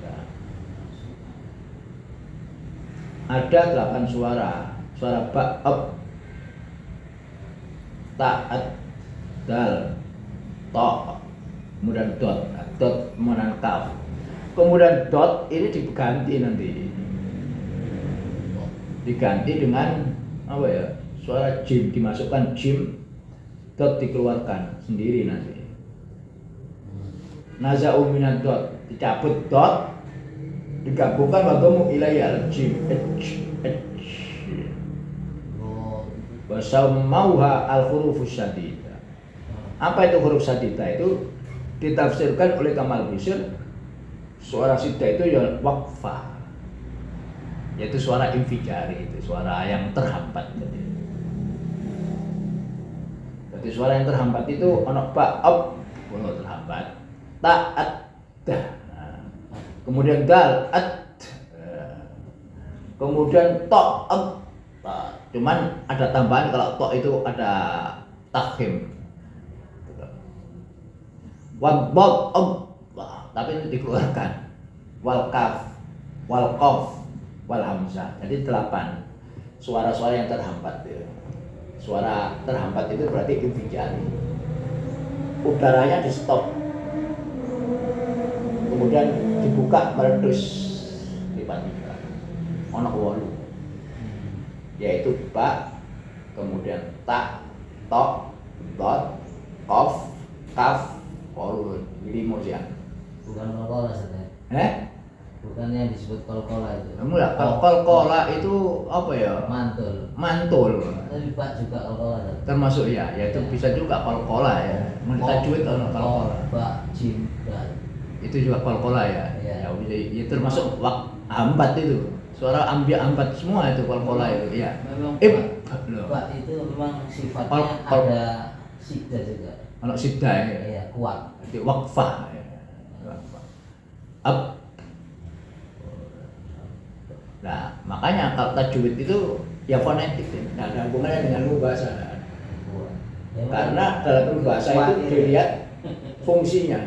Ada 8 suara. Suara ba, ab, ta, at, dal, to, kemudian dot, dot kemudian kaf. Kemudian dot ini diganti nanti. Diganti dengan apa ya? Suara jim, dimasukkan jim, dot dikeluarkan sendiri nanti. Naza'u minad dot, dicabut dot, digabungkan wadamu ilayal jim wasamauha al hurufus syadidah. Apa itu huruf syadidah? Itu ditafsirkan oleh Kamal Bishr, suara syiddah itu ya waqfah, yaitu suara infijari, itu suara yang terhambat. Jadi suara yang terhambat itu ana ba ab terhambat, ta at dah. Kemudian dal at, kemudian to ab, cuman ada tambahan kalau to itu ada tafkhim. Wal ab, tapi itu dikeluarkan. Wal kaf, wal qaf, wal hamzah. Jadi 8 suara-suara yang terhambat ya. Suara terhambat itu berarti infijari. Udaranya di stop. Kemudian dibuka meletus tiba-tiba ono 8, yaitu ba, kemudian ta, to, dot, qaf, kaf, qol, 5 ya. Bukan kol-kola sebenarnya. Bukan yang disebut kol-kola itu. Enggak, kol-kola itu apa ya? Mantul. Mantul. Tapi Pak juga kol-kola. Termasuk ya, itu bisa juga kol-kola ya. Mentajwid kalau kol-kola. Pak jim dal. Itu juga kol-kola ya. Ya. Ya termasuk hambat itu. Suara ambiak semua itu kol-kola itu ya. Memang Pak itu memang sifatnya ada sida juga. Kalau sida ya. Iya, kuat. Itu waqfah ya. Ab. Nah, makanya kalau tajwid itu ya fonetik, tidak ada hubungannya dengan bahasa. Ya, Karena dalam bahasa itu dilihat fungsinya,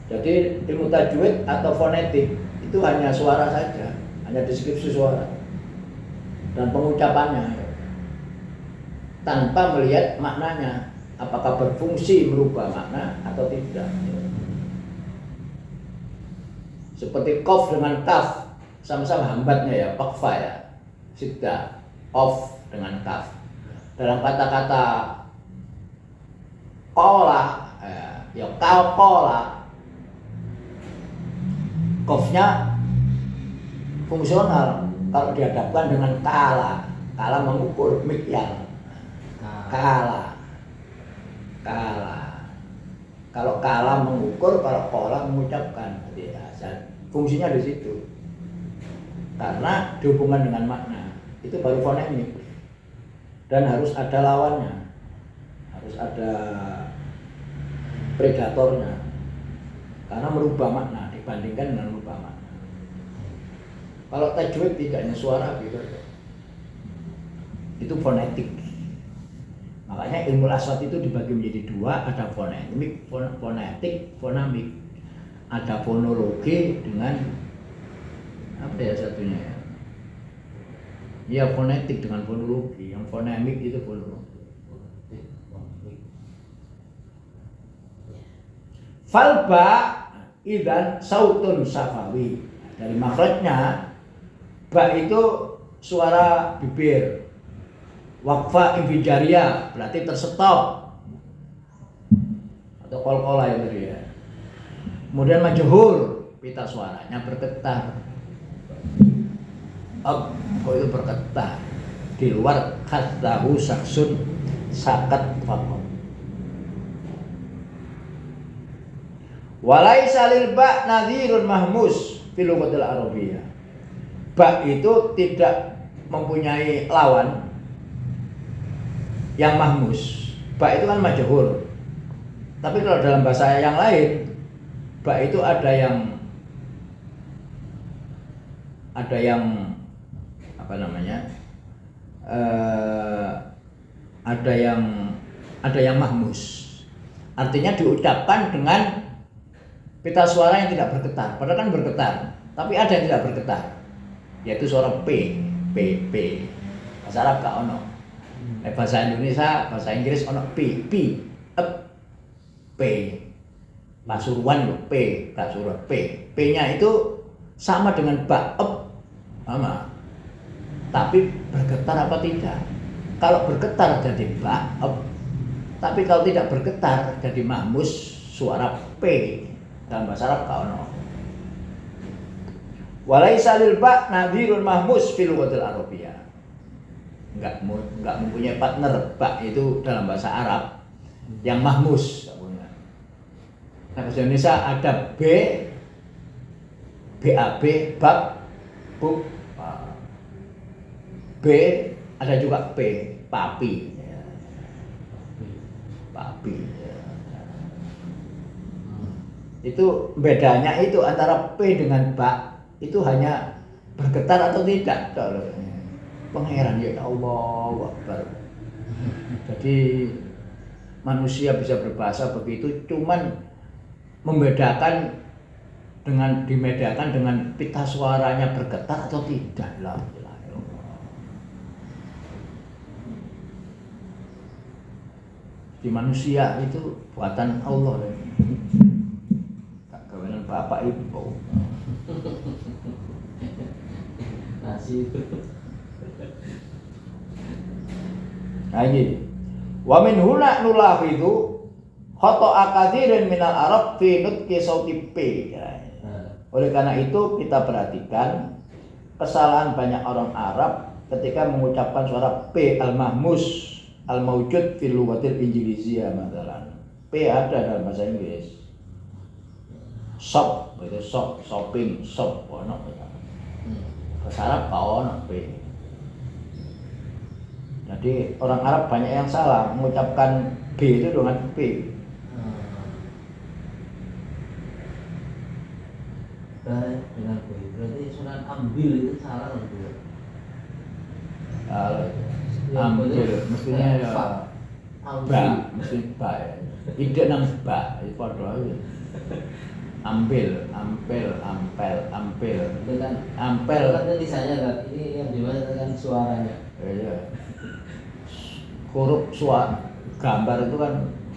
Jadi ilmu tajwid atau fonetik itu hanya suara saja, hanya deskripsi suara dan pengucapannya, tanpa melihat maknanya, apakah berfungsi merubah makna atau tidak. Seperti qaf dengan kaf, sama-sama hambatnya ya, waqfah ya, syiddah, off dengan kaf. Dalam kata-kata qala, ya qala, qafnya fungsional. Kalau dihadapkan dengan kala mengukur mikyal, kala. Kalau kala mengukur, kalau qala mengucapkan, fungsinya di situ. Karena dihubungkan dengan makna, itu baru fonemik. Dan harus ada lawannya, harus ada predatornya. karena merubah makna dibandingkan dengan merubah makna. Kalau tajwid tidak hanya suara gitu, itu fonetik. Makanya ilmu aswat itu dibagi menjadi dua, ada fonetik, fonamik. Ada fonologi dengan apa ya satunya ya? Ya fonetik dengan fonologi. Yang fonemik itu fonologi. Falba idan sautun safawi. Dari makhrajnya ba itu suara bibir. Waqfa infijaria berarti terstop atau kol-kola ya tadi ya. Kemudian majhur, pita suaranya bergetar. Kok itu bergetar? Di luar katahu saksun sakat fakon. Walaisa lil ba nadhirun mahmus fil lughatil arabiyyah. Ba itu tidak mempunyai lawan yang mahmus. Ba itu kan majhur. Tapi kalau dalam bahasa yang lain, ba itu ada yang apa namanya? Ada yang mahmus. Artinya diucapkan dengan pita suara yang tidak bergetar. Padahal kan bergetar, tapi ada yang tidak bergetar. Yaitu suara p. Bahasa Arab gak ono. Bahasa Indonesia, bahasa Inggris ono p, p. Pasuruan itu P, Pasuruan P. P-nya itu sama dengan ba, sama. Tapi bergetar apa tidak? Kalau bergetar jadi ba, tapi kalau tidak bergetar jadi mahmus suara P. Dalam bahasa Arab kau no. Walaisa lil ba nadhirun mahmus fil lughatil arabiyyah. Enggak mempunyai partner ba itu dalam bahasa Arab yang mahmus. Nah, bahasa Indonesia ada BAB, bab, buk, B, ada juga P, papi. Papi. Itu bedanya itu antara P dengan ba itu hanya bergetar atau tidak. Pengheran ya Allah Akbar. Jadi manusia bisa berbahasa begitu cuman dibedakan dengan pita suaranya bergetar atau tidak lah. Di manusia itu buatan Allah. Tak kawinan bapak ibu. Nasi. Nah ini. Wa min huna nulahidu khoto'a katsirin minal Arab fi nutqi sauti P. Oleh karena itu kita perhatikan kesalahan banyak orang Arab ketika mengucapkan suara P al-mahmus al-mawjud fil lughatil injiliziyah masalan. P ada dalam bahasa Inggris. Shop itu shopping, shop ono. Bahasa Arab ono P. Jadi orang Arab banyak yang salah mengucapkan B itu dengan P. Dengan B berarti surat ambil itu salah loh. Ambil mestinya ya ba, mesti ba ya. Ide nang ba, itu padha ae. Ambil. Itu kan Ampel kan tulisannya kan ini yang dimaksud kan suaranya. Iya. Huruf suara, gambar itu kan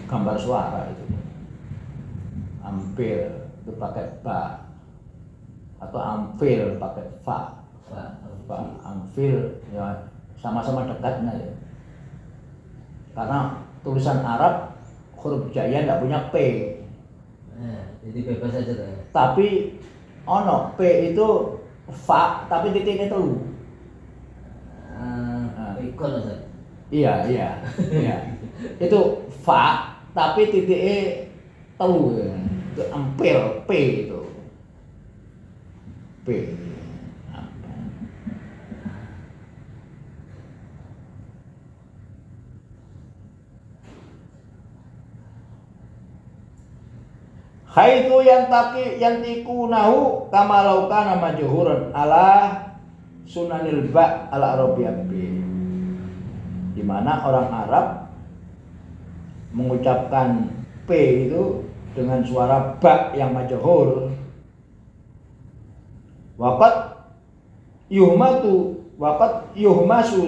gambar suara itu. Ambil itu pakai ba. Atau amfil pakai fa. Amfil ya sama-sama dekatnya ya. Karena tulisan Arab huruf jaya enggak punya P. Jadi bebas aja tuh. Tapi ono P itu fa tapi titiknya telu. Ikon Ustaz. Iya. Itu fa tapi titiknya telu ya. Itu ampil P itu. P. Haitsu yantikunahu kama law kana majhuran ala sunanil ba ala arabiyyah bi. Di mana orang Arab mengucapkan P itu dengan suara ba yang majhur. Waqat yuhmasu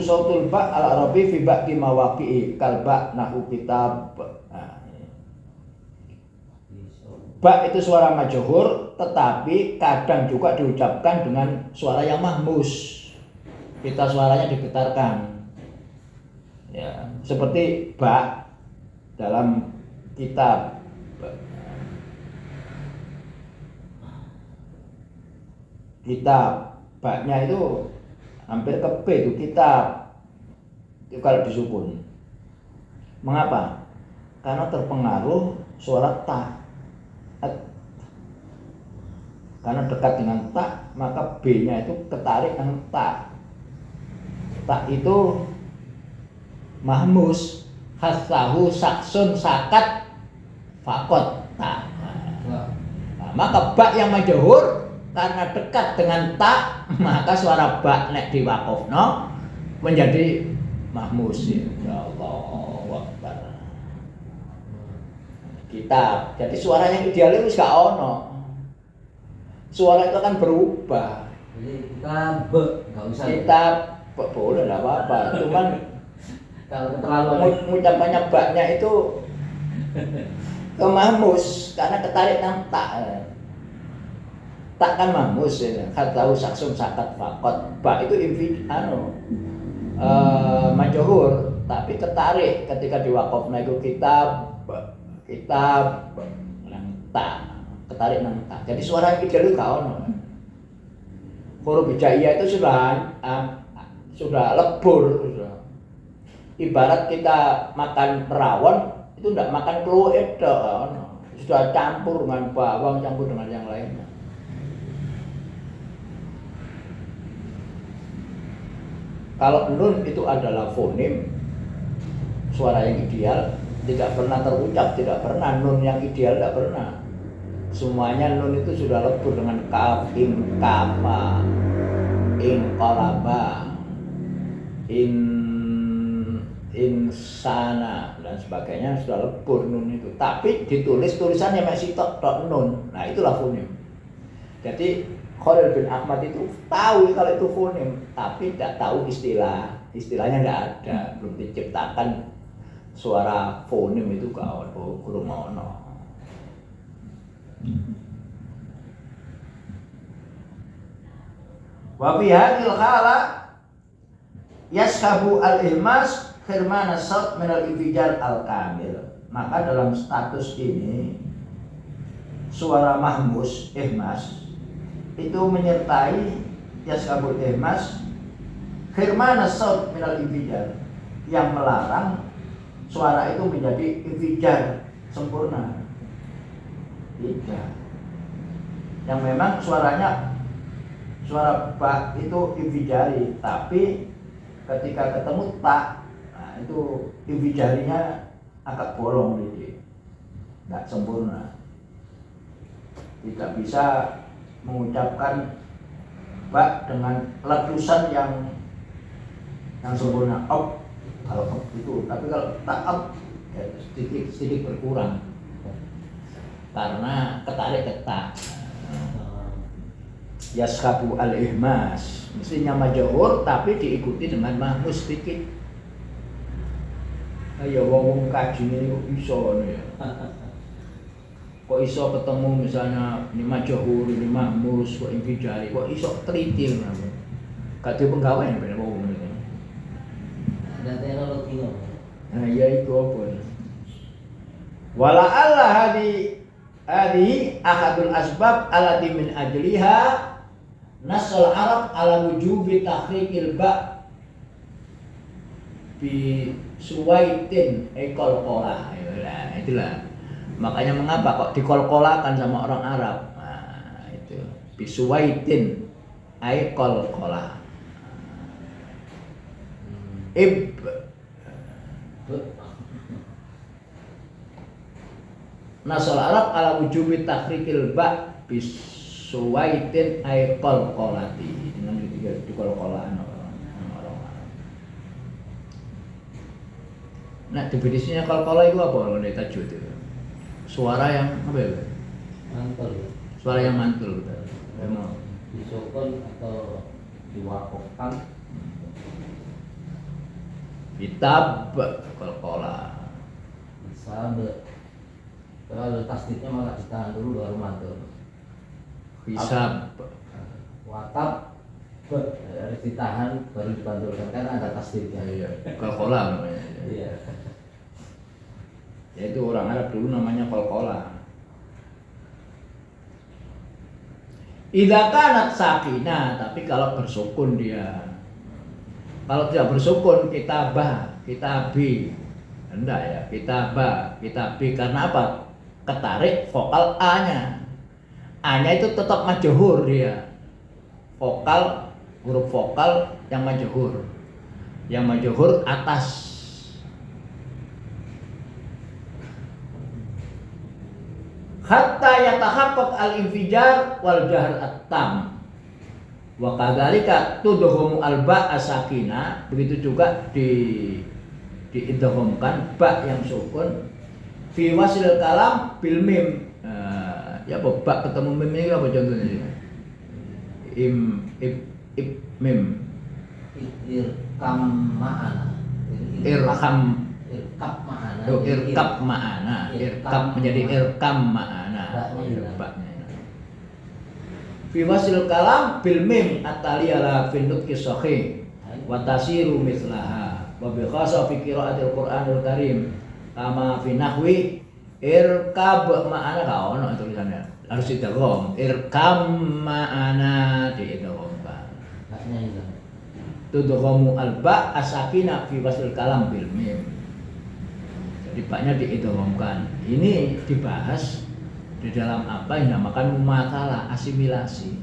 sautul ba al arabi fi ba'di mawaqi'i kalba nahu kitab. Ba itu suara majhur tetapi kadang juga diucapkan dengan suara yang mahmus. Kita suaranya digetarkan. Ya, seperti ba dalam kitab. Kitab baknya itu hampir ke B itu kitab itu kalau disukun. Mengapa? Karena terpengaruh suara ta. Karena dekat dengan ta, maka B-nya itu ketarik dengan ta. Ta itu mahmus, hasahu saksun sakat fakot ta. Nah, maka ba yang majhur karena dekat dengan ta, maka suara ba nek diwaqafno menjadi mahmus. Ya Allah Akbar. Kitab. Jadi suara yang ideal itu gak ono. Suara itu akan berubah. Jadi kita nggak usah. Kita boleh lah apa-apa. Cuman kalau terlalu mengucapkannya baknya itu ke mahmus karena ketarik nang ta. Tak kan mahmus ya. Katahu saksum sakat fakot. Ba itu majhur tapi ketarik ketika diwaqafna itu kitab nang ta. Ketarik nang ta. Jadi suara ideal itu gak ono. Huruf hijaiyah itu sudah lebur sudah. Ibarat kita makan rawon itu ndak makan kluwek tok, sudah campur dengan bawang, campur dengan yang lainnya. Kalau nun itu adalah fonem, suara yang ideal, tidak pernah terucap, tidak pernah nun yang ideal, tidak pernah. Semuanya nun itu sudah lebur dengan kaf, in, kafa, in, qalaba, insana dan sebagainya sudah lebur nun itu. Tapi ditulis tulisannya masih tok nun. Nah itulah fonem. Jadi Khalil bin Ahmad itu tahu kalau itu fonem, tapi tidak tahu istilah. Istilahnya tidak ada, belum diciptakan suara fonem itu gak ada, kurang ono. Wa fi hadhil khala yaskabu al-ihmas khirman as-saut min al-infijar al-kamil. Maka dalam status ini suara mahmus ihmas itu menyertai yaskabul ihmas khirman as-saut min al-infijar yang melarang suara itu menjadi infijar sempurna. Tidak. Yang memang suara ba itu infijari, tapi ketika ketemu ta, nah itu infijarinya agak bolong gitu, nggak sempurna. Tidak bisa mengucapkan ba dengan letusan yang sempurna. Op, kalau op itu, tapi kalau ta op ya sedikit berkurang karena ketarik ketak. Yaskabu al-ihmas mestinya majhur tapi diikuti dengan mahmus sedikit. Ayo wong kaji ini kok iso ya. Kok iso ketemu misalnya ini majhur, ini mahmus, kok infijari, kok iso tritil namanya. Gak ada penggawean ben wong ngene. ada teknologi loh. Nah ya itu apa? Wala Allah hadi ahadul asbab alati min ajliha nasal Arab ala wujubi tahriqil ba bi suwaitin qalqalah. Nah, itulah. Makanya mengapa kok dikolkolakan sama orang Arab? Nah, itu bi suwaitin qalqalah. nasal Arab ala wujubi takhrikil ba bisuwaitin ay qalqalati. Dengan di qalqalaan orang Arab. Nah, definisinya qalqalah itu apa kalau dari tajwid itu? Suara yang apa ya? Mantul. Suara yang mantul gitu. Memang Disukun atau diwakofkan. kitab qalqalah. Bisa kalau tasdidnya malah ditahan dulu baru mantul. Hisab Watab harus ditahan baru dipantulkan kan ada tasdidnya. iya qalqalah namanya. Iya. Yaitu orang Arab dulu namanya qalqalah. Idza kanat sakinah, tapi kalau bersukun dia. Kalau tidak bersukun kitabah, kitabi. Enggak ya, kitabah, kitabi karena apa? Ketarik vokal A-nya. A-nya itu tetap majhur dia. Vokal, huruf vokal yang majhur. Yang majhur atas. Hatta yatahaqqaq al-infijar wal jahr at-tam. Wa kadzalika tudghamu al-ba as-sakinah, begitu juga diidghamkan ba yang sukun fi wasil kalam bil mim. Ya apa ba ketemu mim ini apa contohnya? Mim. Irkam ma'ana. Irkab ma'ana. Irkab ma'ana. Irkab menjadi irkam ma'ana. Fi wasil kalam bil mim ataliyala fi nutqi sahih wa tasiru mithlaha wa bi khassa fi qiraatil Qur'anil Karim kama fi nahwi irkab ma'ana ka ono tulisannya harus idgham irkam ma'ana diidghamkan tudghamu alba asakina fi wasil kalam bil mim. Jadi baknya diidghamkan. Ini dibahas di dalam apa yang dinamakan mumatsalah, asimilasi.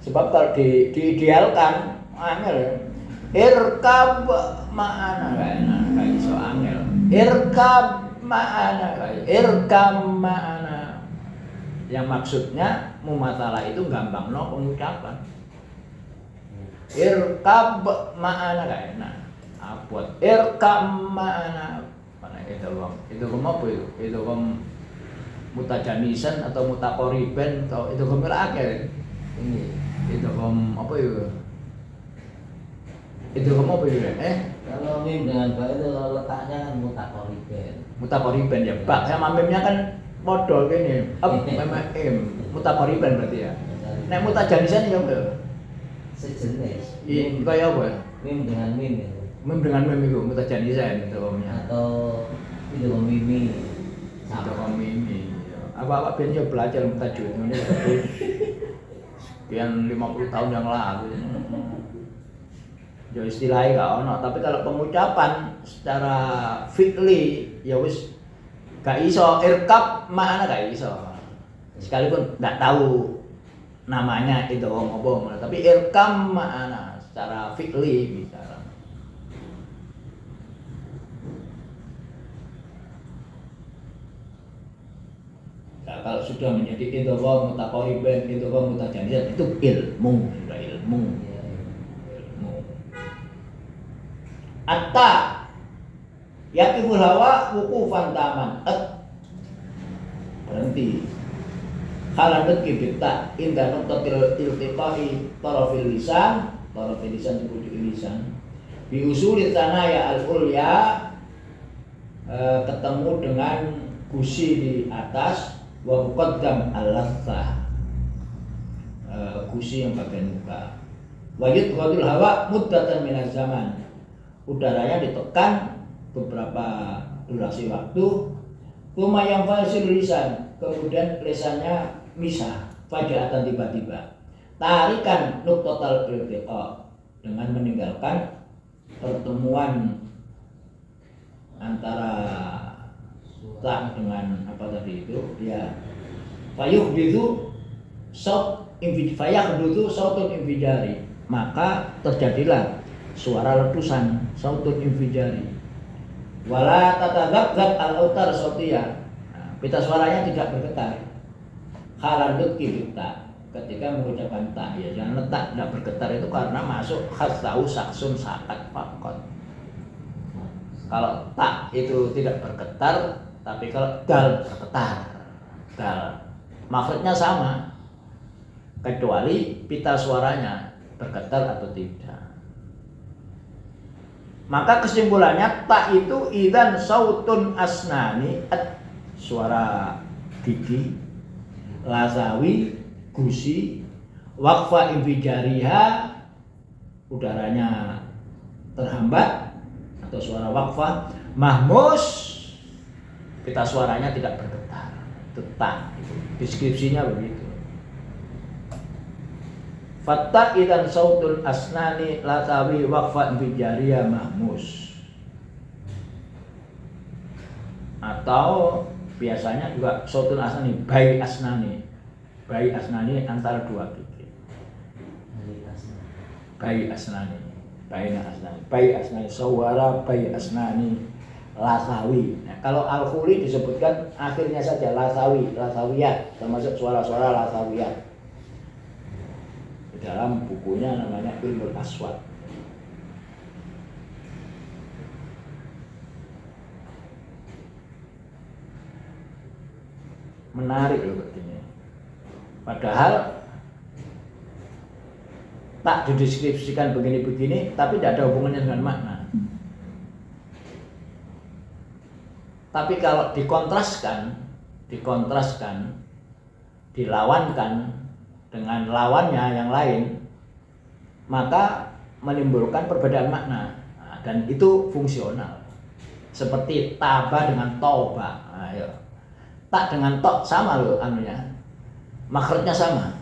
Sebab kalau diidealkan angel irkab ma'ana kayak iso angel irkab ma'ana kayak irkam ma'ana, yang maksudnya mumatsalah itu gampang no pengucapan. Irkab ma'ana kayak abot irkam ma'ana mana itu apa itu mutajanisan atau mutakoriben atau itu akhir ini itu apa ya itu apa ya kalau mim dengan ba itu letaknya kan mutakoriben ya bak sama mimnya kan modal gini mim mutakoriben berarti ya. Nek mutajanisan ya apa sejenis kayak apa mim dengan mim itu mim dengan mim itu mutajanisan itu atau itu mimi sama mimi. Apa ben yo belajar tajwid ini sekian 50 tahun yang lalu. Ya istilahnya gak ono, tapi kalau pengucapan secara fi'li ya wis gak iso irkab makna gak iso. Sekalipun gak tahu namanya itu apa, tapi irkam makna secara fi'li bicara. Nah, kalau sudah menjadi idgham mutaqariban, idgham mutajanisan itu ilmu, sudah ilmu. Ilmu. Atta yakibul hawa wuqufan taman. Berhenti. Halanut kibita inda nuqtatil iltiqai tarafil lisan di ujung lisan. Bi usulit tanaya al-ulya ketemu dengan gusi di atas wa muqaddam al-lathah gusi yang bagian muka. Wajud ghadul hawa muddatan minaz zaman. Udaranya ditekan beberapa durasi waktu. Kuma yang fasil lisan, kemudian lisannya misah faja'atan tiba-tiba. Tarikan nuqtatal iltiqa dengan meninggalkan pertemuan antara tak dengan apa tadi itu ya fayuhditsu sautun infijari, maka terjadilah suara letusan sautun infijari. Wala tatadzab al-autar sautiyah. Nah, Pita suaranya tidak bergetar. Halandut kita ketika mengucapkan tak, ya jangan letak tidak bergetar itu karena masuk khasau saksun sakat fakot. Kalau tak itu tidak bergetar, tapi kalau dal bergetar. Dal maksudnya sama, kecuali pita suaranya bergetar atau tidak. Maka kesimpulannya tak itu idan sautun asnani, suara gigi, lasawi, gusi, waqfa infijariha, udaranya terhambat atau suara waqfa, mahmus, pita suaranya tidak bergetar. Itu tak, itu deskripsinya begitu. Fatta idan sautul asnani lasawi waqfa infijariha mahmus. Atau biasanya juga sautul asnani, bayi asnani. Bayi asnani antara dua gigi. Bayi asnani, bayi asnani, sawara bayi asnani, lasawi. Nah, kalau al-khuli disebutkan akhirnya saja lasawi, lasawiyat, termasuk suara-suara lasawiyat. Di dalam bukunya namanya Ilmul Aswad. Menarik loh begini. Padahal tak dideskripsikan begini-begini, tapi tidak ada hubungannya dengan makna. Tapi kalau dikontraskan, dilawankan dengan lawannya yang lain, maka menimbulkan perbedaan makna. Nah, dan itu fungsional. Seperti taba dengan toba. Ayo. Tak dengan tok sama loh anunya. Makhrajnya sama.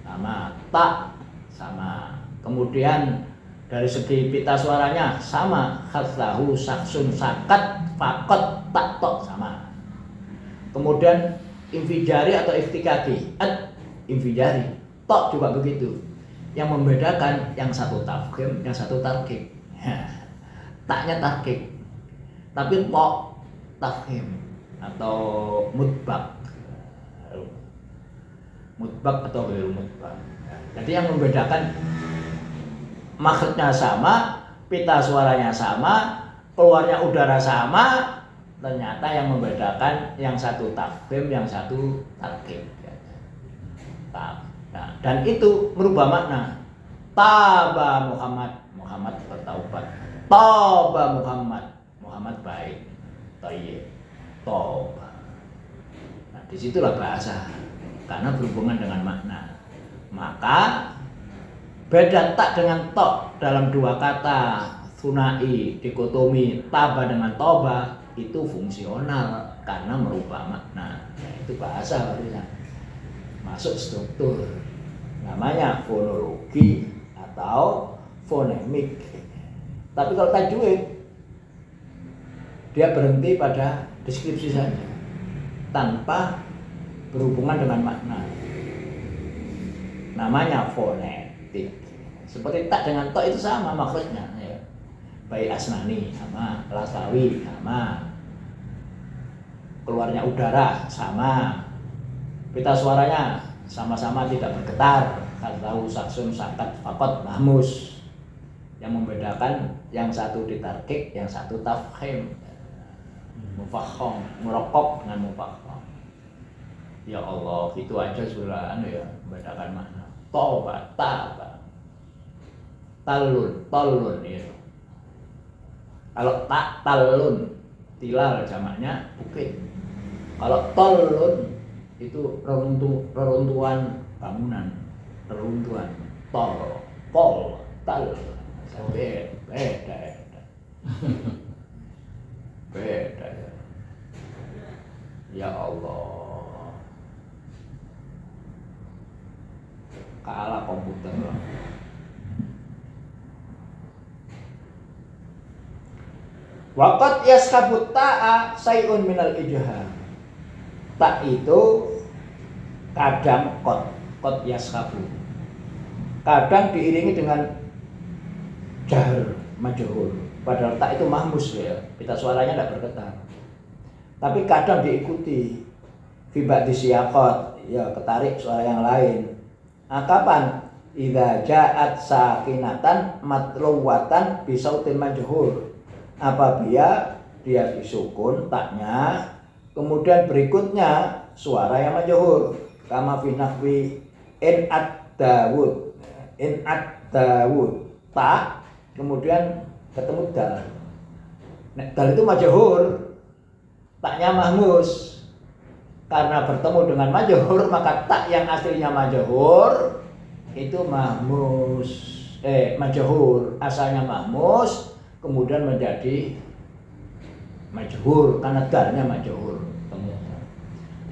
Sama, tak sama. Kemudian dari segi pita suaranya sama, khatlahu saksun sakat fakot tak tok sama. Kemudian infijari atau iftikaki, infijari, tok juga begitu. Yang membedakan yang satu tafkhim, yang satu tarkik. Taknya tarkik, tapi tok tafkhim atau mutbak atau ghairu mutbak. Jadi yang membedakan makhrajnya sama, pita suaranya sama, keluarnya udara sama, ternyata yang membedakan yang satu tafkhim, yang satu tarkib. Nah, dan itu merubah makna. Taba Muhammad, Muhammad bertaubat. Taba Muhammad, Muhammad baik. Thayyib, taubat. Nah, disitulah bahasa, karena berhubungan dengan makna. Maka beda tak dengan tok dalam dua kata sunai, dikotomi, taba dengan toba itu fungsional karena merubah makna. Nah, itu bahasa barusan. Masuk struktur, namanya fonologi atau fonemik. Tapi kalau tajwid, dia berhenti pada deskripsi saja tanpa berhubungan dengan makna, namanya fonetik. Seperti tak dengan tok itu sama maksudnya ya. Bayi asnani sama, lasawi sama, keluarnya udara sama, pita suaranya sama-sama tidak bergetar, khatlahu saksun sakat fakot mahmus. Yang membedakan yang satu ditarkik, yang satu tafkhim, mufakham, murokok dengan mufakham. Ya Allah, itu aja sudah ya, membedakan makna. Toba, taba, talun, tolun itu. Kalau tak talun, tilal jamaknya bukit. Kalau tolun itu reruntuhan bangunan, reruntuhan, tol, pol, tal, beda ya. Ya Allah, kalah komputer. Waqat yaskabut ta'a sayun minal ijhar. Tak itu kadang kot yaskabu, kadang diiringi dengan jahar majhul. Padahal tak itu mahmus ya, pita suaranya tidak bergetar. Tapi kadang diikuti fibat disiyakot, ya ketarik suara yang lain. Nah, kapan? Idza ja'at sakinatan matluwatan bisautin majhur. Apabila dia disukun taknya, kemudian berikutnya suara yang majhur. Kama fi nahwi in ad-Dawud. In ad-Dawud. Tak, kemudian ketemu dal. Nek dal itu majhur, taknya mahmus. Karena bertemu dengan majhur, maka tak yang aslinya majhur itu mahmus, majhur, asalnya mahmus, kemudian menjadi majhur karena dalnya majhur.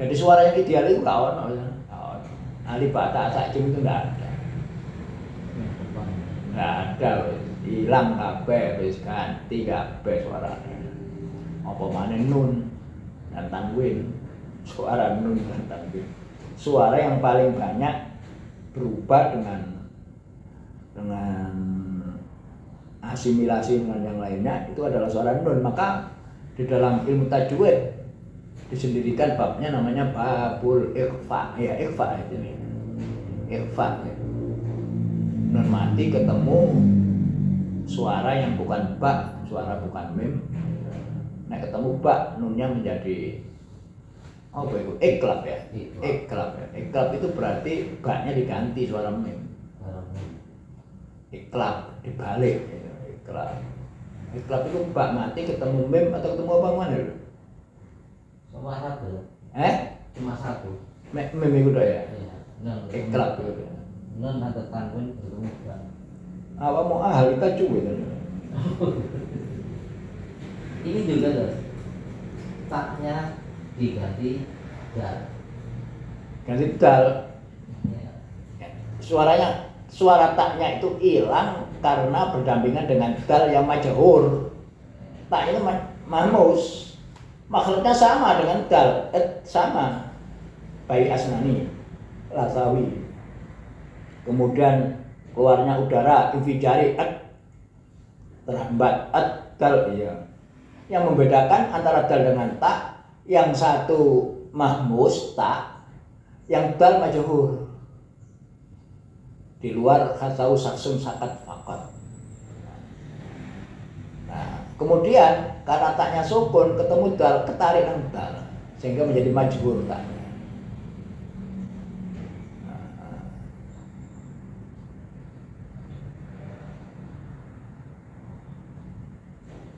Jadi suara yang ideal itu nggak ono, alif bata sakim itu nggak ada, hilang kabeh, wis ganti kabeh suaranya. Apa maneh nun dan tanwin, suara nun dan tanwin. Suara yang paling banyak berubah dengan asimilasi dengan yang lainnya itu adalah suara nun. Maka di dalam ilmu tajwid disendirikan babnya namanya babul ikhfa, ya ikhfa ini. Ikhfa. Nun mati ketemu suara yang bukan ba, suara bukan mim. Nah ketemu ba, nunnya menjadi apa itu? Iklab ya. Iklab ya. Iklab itu berarti ba-nya diganti suara mim. Iklab dibalik. Iklab. Iklab itu ba mati ketemu mim atau ketemu apa mana? Cuma satu. Cuma satu. Mim itu ya. Iklab itu. Non ada tanwin bertemu ba. Apa mau ahli tajwid itu? Ini juga loh. Taknya diganti dal. Ganti dal. Ya. Suara taknya itu hilang karena berdampingan dengan dal yang majhur. Taknya mahmus. Makhrajnya sama dengan dal, sama. Bayi asnani, lasawi. Kemudian keluarnya udara, infijari, terhambat, dal, iya. Yang membedakan antara dal dengan tak, yang satu mahmus tak, yang dal majhur. Di luar khasau saksum sakat fakat. Nah, kemudian karena taknya sukun ketemu dal, ketarik dengan dal sehingga menjadi majhur taknya.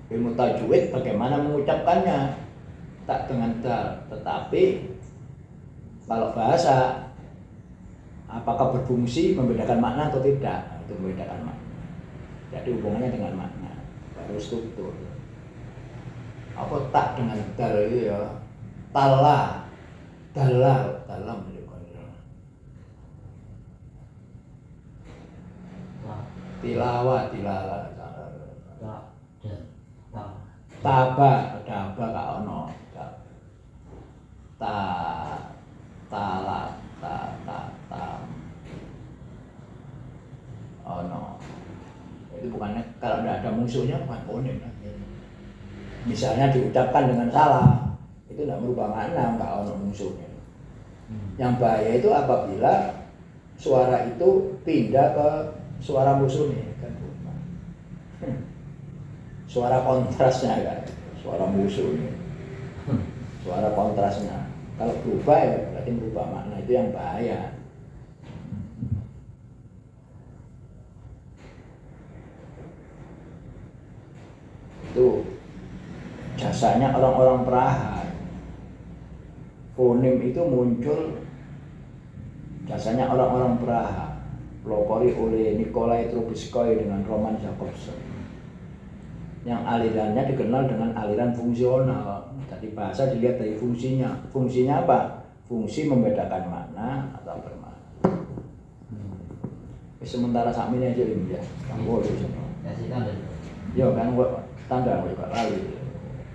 Ilmu tajwid bagaimana mengucapkannya, tak dengan dal, tetapi kalau bahasa apakah berfungsi membedakan makna atau tidak, itu membedakan makna. Jadi hubungannya dengan makna, baru struktur. Apa tak dengan dal itu ya, tala, dalal, dalam tilawah, tilala, taba, daba gak ono, tala, tam, ono. Itu bukannya kalau tidak ada musuhnya bukan fonem. Misalnya diucapkan dengan salah, itu tidak merubah makna, nggak ono musuhnya. Yang bahaya itu apabila suara itu pindah ke suara musuhnya, kan? Suara kontrasnya kan, suara musuhnya, suara kontrasnya. Kalau berubah ya berarti merubah makna, itu yang bahaya. Itu jasanya orang-orang Praha. Fonem itu muncul jasanya orang-orang Praha, pelopori oleh Nikolai Trubetskoy dengan Roman Jakobson. Yang alirannya dikenal dengan aliran fungsional. Jadi bahasa dilihat dari fungsinya. Fungsinya apa? Fungsi membedakan makna atau bermakna. Sementara saat ini aja ini ya. Kamu Kasih tanda. Ya kan, tanda juga lalu.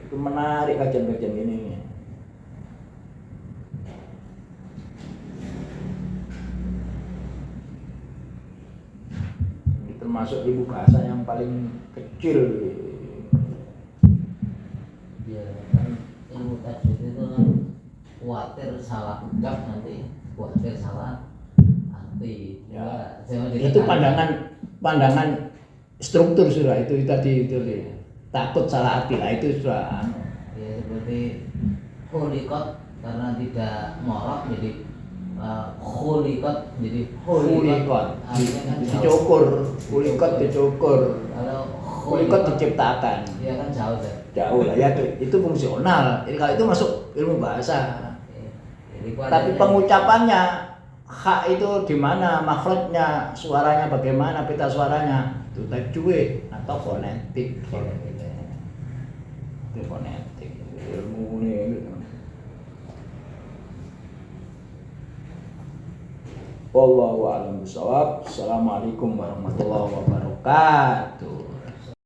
Itu menarik kajian-kajian ini. Ini termasuk ilmu bahasa yang paling kecil. Dia kan ilmu tajwid itu kan khawatir salah ucap nanti, khawatir salah arti. Ya. Jangan Itu ditekan. pandangan struktur sudah itu tadi itu takut salah arti lah itu sudah Ya seperti khuliqat karena tidak morok jadi khuliqat jadi kulikot artinya kan jauh. dicukur kulikot dicukur Kalau kulikot diciptakan ya kan jauh ya. jauh lah ya itu fungsional. Jadi kalau itu masuk ilmu bahasa. Jadi Tapi pengucapannya hak itu di mana, makhrajnya, suaranya bagaimana, pita suaranya itu tajwid atau fonetik. Itu fonetik ilmu ini. Wallahu a'lam bishawab. Assalamualaikum warahmatullahi wabarakatuh.